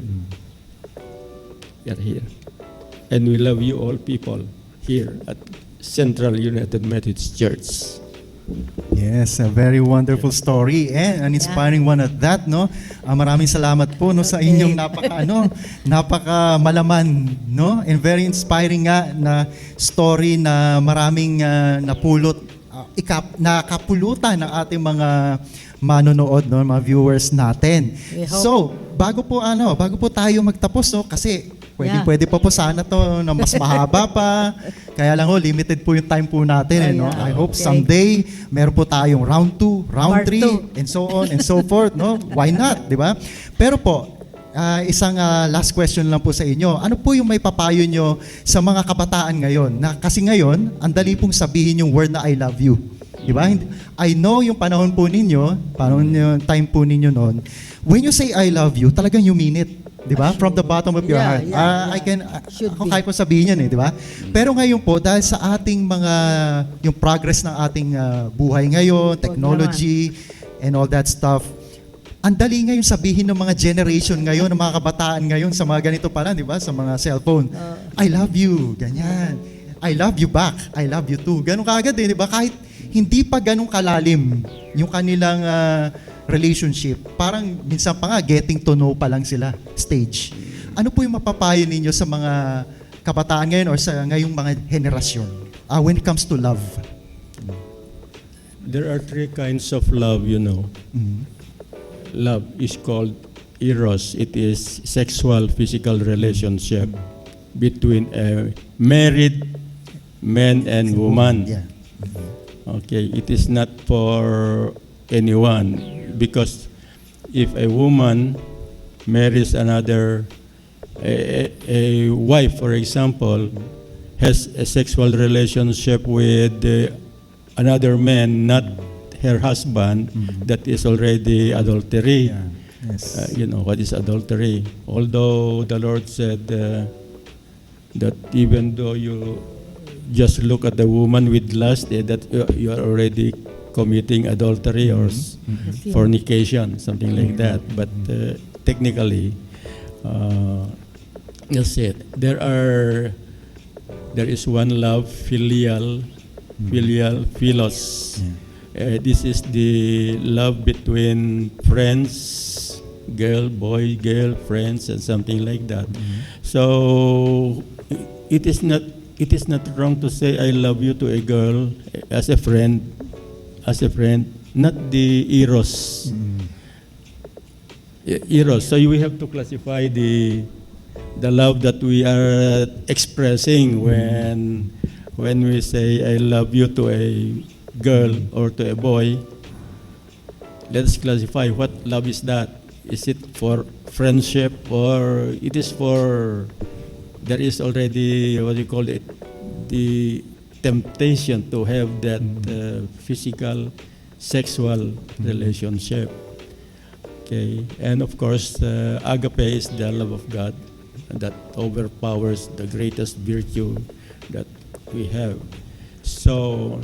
C: We are here. And we love you all people here at Central United Methodist Church.
A: Yes, a very wonderful story and an inspiring one at that, no? Maraming salamat po no sa inyong napaka malaman, no? And very inspiring nga na story na maraming napulot nakapulutan ng ating mga manonood, no, mga viewers natin.
B: We hope.
A: So, bago po tayo magtapos, no, kasi pwede pa po sana to na mas mahaba pa. Kaya lang limited po yung time po natin. No? I hope someday meron po tayong round 2, round
B: Part
A: 3, and so on and so forth. No? Why not? Di ba? Pero po, isang last question lang po sa inyo. Ano po yung may papayo nyo sa mga kabataan ngayon? Kasi ngayon, ang dali pong sabihin yung word na I love you. Di ba? I know yung panahon po ninyo, yung time po ninyo noon, when you say I love you, talagang you mean it. Di ba? From the bottom of your heart.
B: Should
A: Ako
B: be.
A: kaya ko sabihin yan di ba? Pero ngayon po, dahil sa ating yung progress ng ating buhay ngayon, technology, and all that stuff, ang dali ngayon sabihin ng mga generation ngayon, ng mga kabataan ngayon, sa mga ganito pala, di ba? Sa mga cellphone. I love you, ganyan. I love you back. I love you too. Ganun kaagad di ba? Kahit hindi pa ganun kalalim yung kanilang relationship. Parang minsan pa nga, getting to know pa lang sila, stage. Ano po yung mapapayo ninyo sa mga kabataan ngayon or sa ngayong mga henerasyon when it comes to love?
C: There are 3 kinds of love, you know. Love is called eros. It is sexual, physical relationship between a married man and woman.
A: Yeah.
C: Okay, it is not for anyone, because if a woman marries another, a wife, for example, has a sexual relationship with another man, not her husband, that is already adultery.
A: Yeah. Yes.
C: You know what is adultery. Although the Lord said that even though you just look at the woman with lust, that you are already committing adultery or fornication, something like that. But technically, that's it. There is one love, filial, philos. This is the love between friends, boy, girl, friends, and something like that. So it is not wrong to say I love you to a girl as a friend, not the eros. Eros. So we have to classify the love that we are expressing when we say I love you to a girl or to a boy. Let's classify what love is that. Is it for friendship, or it is for, there is already, what do you call it, the temptation to have that physical, sexual relationship. Okay, and of course, agape is the love of God that overpowers the greatest virtue that we have. So,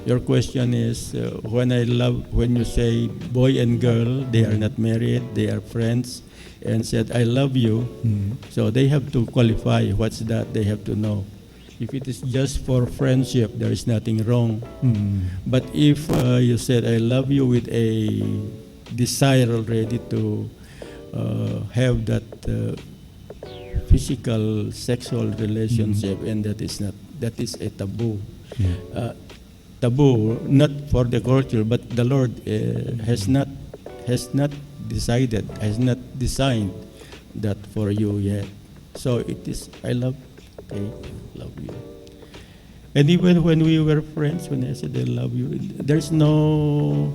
C: your question is, when you say boy and girl, they are not married, they are friends, and said, I love you, so they have to qualify what's that, they have to know. If it is just for friendship, there is nothing wrong. But if you said, I love you with a desire already to have that physical, sexual relationship, and that is a taboo. Taboo, not for the culture, but the Lord has not decided, has not designed that for you yet. So it is, I love you. And even when we were friends, when I said I love you, there's no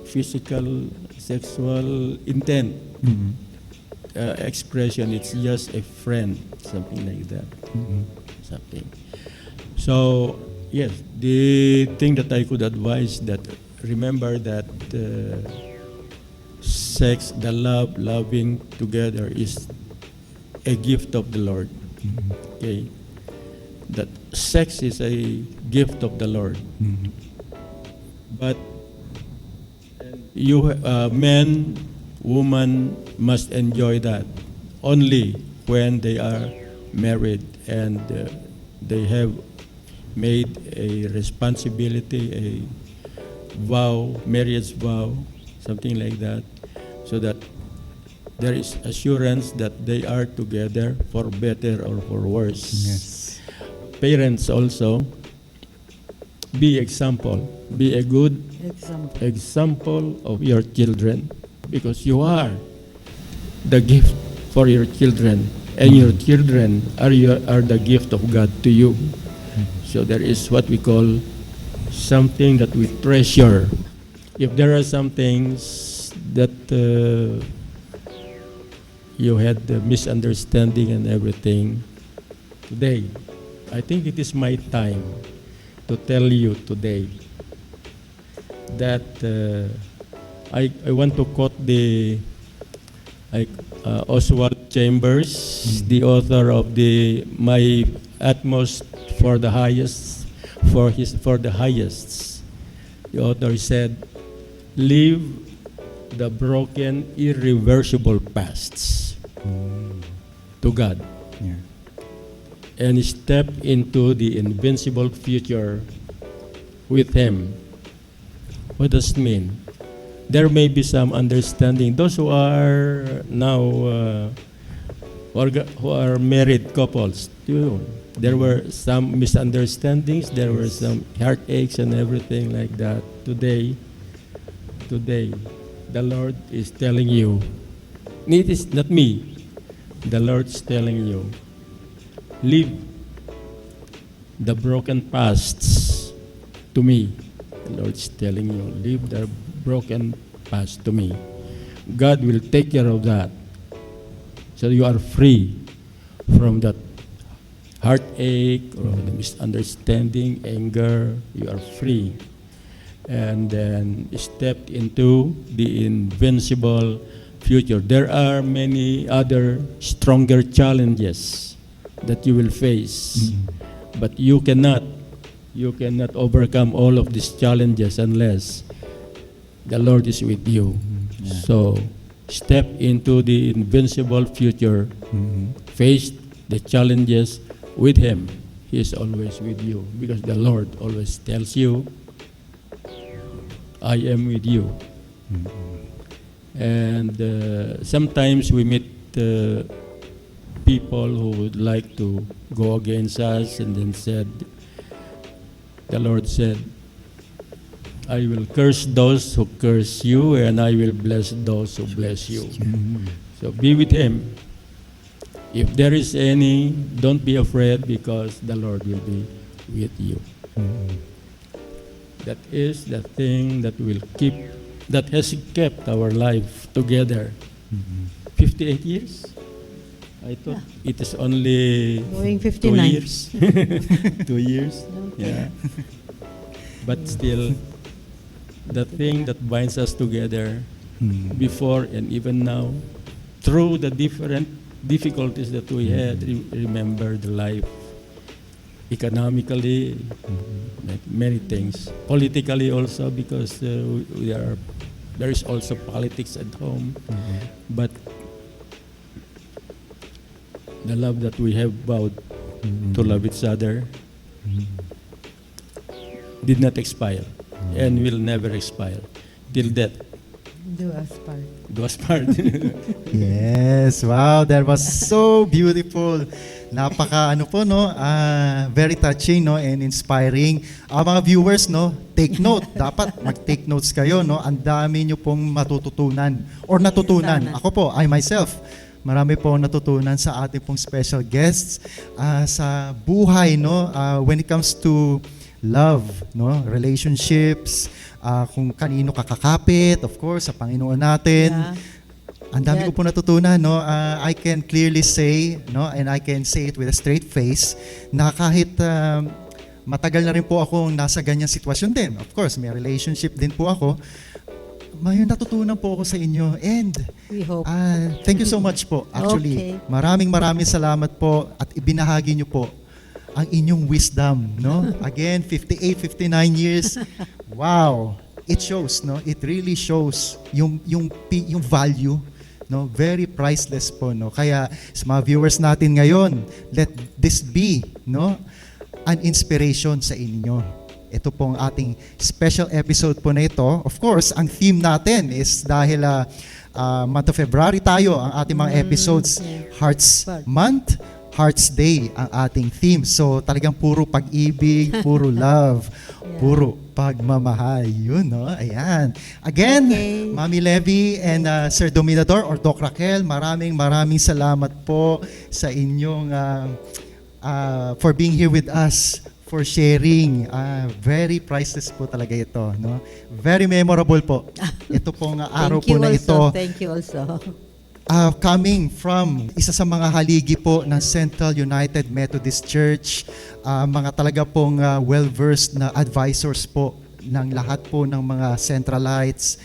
C: physical, sexual intent expression. It's just a friend, something like that. Something. So, yes, the thing that I could advise, that remember that sex, the loving together is a gift of the Lord. Okay? That sex is a gift of the Lord. But you, men, woman must enjoy that only when they are married and they have made a responsibility, a vow, marriage vow, something like that, so that there is assurance that they are together for better or for worse.
A: Yes.
C: Parents also, be example, be a good example of your children, because you are the gift for your children, and your children are the gift of God to you. So there is what we call something that we treasure. If there are some things that you had the misunderstanding and everything, today, I think it is my time to tell you today that I want to quote the Oswald Chambers, the author of My Utmost for the Highest, for the Highest. The author said, "Leave the broken, irreversible pasts to God, and step into the invincible future with Him." What does it mean? There may be some understanding. Those who are now who are married couples, there were some misunderstandings. There were some heartaches and everything like that. Today, the Lord is telling you. It is not me. The Lord is telling you, leave the broken pasts to me. The Lord is telling you, leave the broken past to me. God will take care of that. So you are free from that heartache or the misunderstanding, anger. You are free. And then step into the invincible future. There are many other stronger challenges that you will face. But you cannot overcome all of these challenges unless the Lord is with you. So, step into the invincible future. Face the challenges with Him. He is always with you because the Lord always tells you, I am with you. And sometimes we meet people who would like to go against us, and then the Lord said, I will curse those who curse you, and I will bless those who bless you. So be with Him. If there is any, don't be afraid because the Lord will be with you. That is the thing that has kept our life together. 58 years? I thought it is only
B: Going
C: 2
B: 59.
C: years. 2 years? Yeah. But still, the thing that binds us together before and even now, through the different difficulties that we had, remember the life economically, many things. Politically also, because there is also politics at home. But the love that we have vowed to love each other did not expire and will never expire till death
B: Do us part.
C: do us part.
A: Yes, wow, that was so beautiful. Napaka very touching and inspiring. Mga viewers take note. Dapat mag-take notes kayo Ang dami niyo pong matututunan or natutunan.
B: Yes, sana.
A: Ako po, I myself, marami po natutunan sa ating pong special guests sa buhay when it comes to love, relationships, kung kanino kakakapit, of course, sa Panginoon natin.
B: Yeah.
A: Ang dami ko po natutunan, I can clearly say, and I can say it with a straight face, na kahit matagal na rin po akong nasa ganyang sitwasyon din. Of course, may relationship din po ako. May natutunan po ako sa inyo. And
B: We hope.
A: thank you so much po. Actually,
B: Okay.
A: maraming salamat po at ibinahagi niyo po ang inyong wisdom, Again, 58, 59 years. Wow. It shows, It really shows yung value, Very priceless po, Kaya sa mga viewers natin ngayon, let this be, an inspiration sa inyo. Ito pong ating special episode po na ito. Of course, ang theme natin is dahil month of February tayo, ang ating mga episodes, Hearts Month, Hearts Day ang ating theme. So talagang puro pag-ibig, puro love, puro pagmamahal. Yun, Ayan. Again,
B: Okay.
A: Mami Levi and Sir Dominador or Doc Raquel, maraming salamat po sa inyong for being here with us, for sharing. Very priceless po talaga ito, Very memorable po. Ito pong araw po na ito.
B: Thank you also.
A: Coming from isa sa mga haligi po ng Central United Methodist Church, mga talaga pong well-versed na advisors po ng lahat po ng mga Centralites.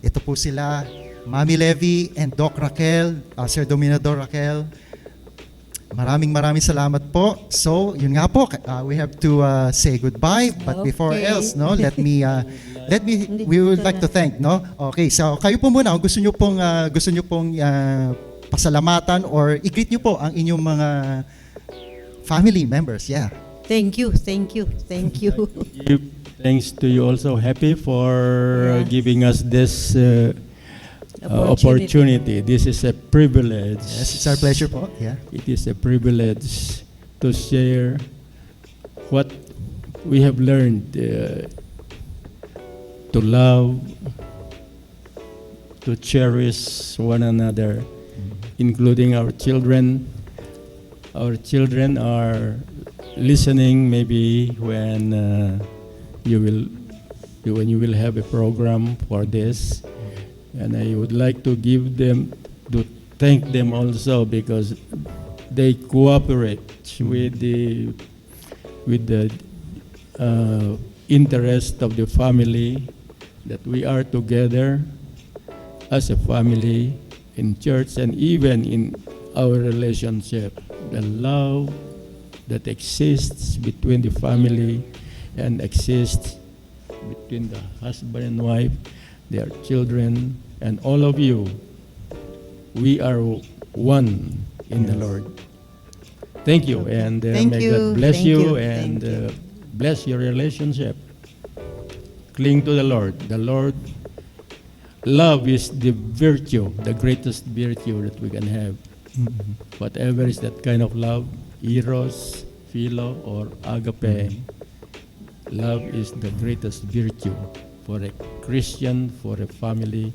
A: Ito po sila, Mami Levi and Doc Raquel, Sir Dominador Raquel. Maraming salamat po. So, yun nga po, we have to say goodbye. But before
B: Okay.
A: else, we would like to thank, Okay, so kayo po muna, kung gusto nyo pong pasalamatan or i-greet nyo po ang inyong mga family members. Yeah.
B: Thank you.
C: Give thanks to you also, Happy, for giving us this opportunity. This is a privilege.
A: Yes, it's our pleasure po. Yeah.
C: It is a privilege to share what we have learned to love, to cherish one another, including our children. Our children are listening maybe when you will have a program for this. And I would like to thank them also because they cooperate with the interest of the family, that we are together as a family in church and even in our relationship. The love that exists between the family and exists between the husband and wife, their children, and all of you. We are one in the Lord. Thank you, and
B: Thank
C: may
B: you,
C: God bless
B: thank
C: you,
B: you,
C: and
B: thank you.
C: bless your relationship. Cling to the Lord. The Lord, love is the virtue, the greatest virtue that we can have. Whatever is that kind of love, eros, philo, or agape, love is the greatest virtue for a Christian, for a family,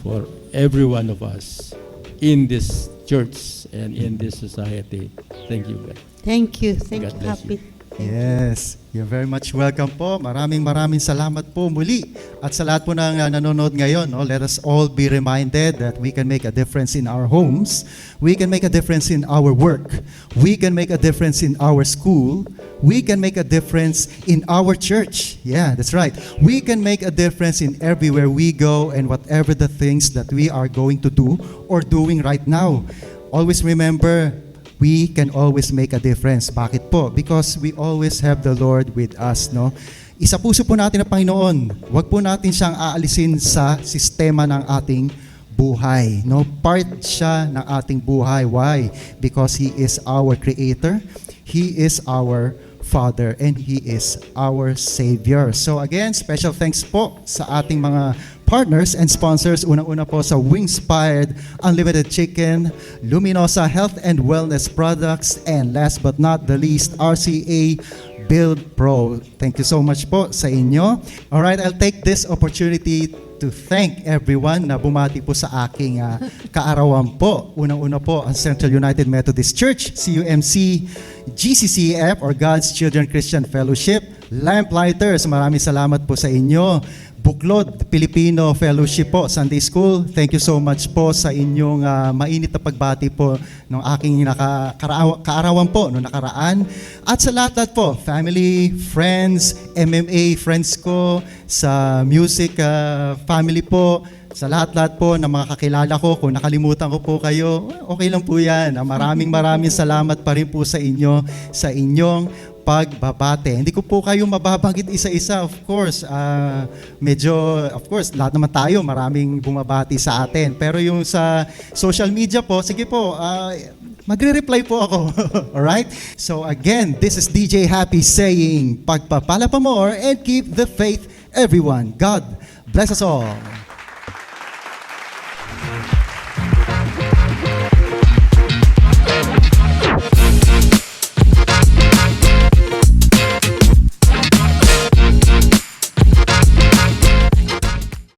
C: for every one of us in this church and in this society. Thank you, God.
B: Thank you. Thank
C: God
B: you,
C: bless
B: Happy.
A: Yes, you're very much welcome po. Maraming salamat po muli. At sa lahat po ng nanonood ngayon, no, let us all be reminded that we can make a difference in our homes. We can make a difference in our work. We can make a difference in our school. We can make a difference in our church. Yeah, that's right. We can make a difference in everywhere we go and whatever the things that we are going to do or doing right now. Always remember, we can always make a difference. Bakit po? Because we always have the Lord with us, no? Isapuso po natin ang Panginoon. Huwag po natin siyang aalisin sa sistema ng ating buhay, no? Part siya ng ating buhay. Why? Because He is our Creator. He is our Father, and He is our Savior. So again, special thanks po sa ating mga partners and sponsors. Unang-una po sa Wingspired Unlimited Chicken, Luminosa Health and Wellness Products, and last but not the least, RCA Buildpro. Thank you so much po sa inyo. Alright, I'll take this opportunity to thank everyone na bumati po sa aking kaarawan po. Unang-una po ang Central United Methodist Church, CUMC, GCCF or God's Children Christian Fellowship, Lamplighters, maraming salamat po sa inyo. Buklod Filipino Fellowship po, Sunday School, thank you so much po sa inyong mainit na pagbati po ng aking kaarawan po noong nakaraan. At sa lahat po, family, friends, MMA friends ko, sa music family po, sa lahat po ng mga kakilala ko, kung nakalimutan ko po kayo, okay lang po yan. Maraming salamat pa rin po sa inyo, sa inyong pagbabate. Hindi ko po kayo mababanggit isa-isa, of course. Of course, lahat naman tayo, maraming bumabati sa atin. Pero yung sa social media po, sige po, magre-reply po ako. Alright? So again, this is DJ Happy saying, pagpapala pa more and keep the faith, everyone. God bless us all.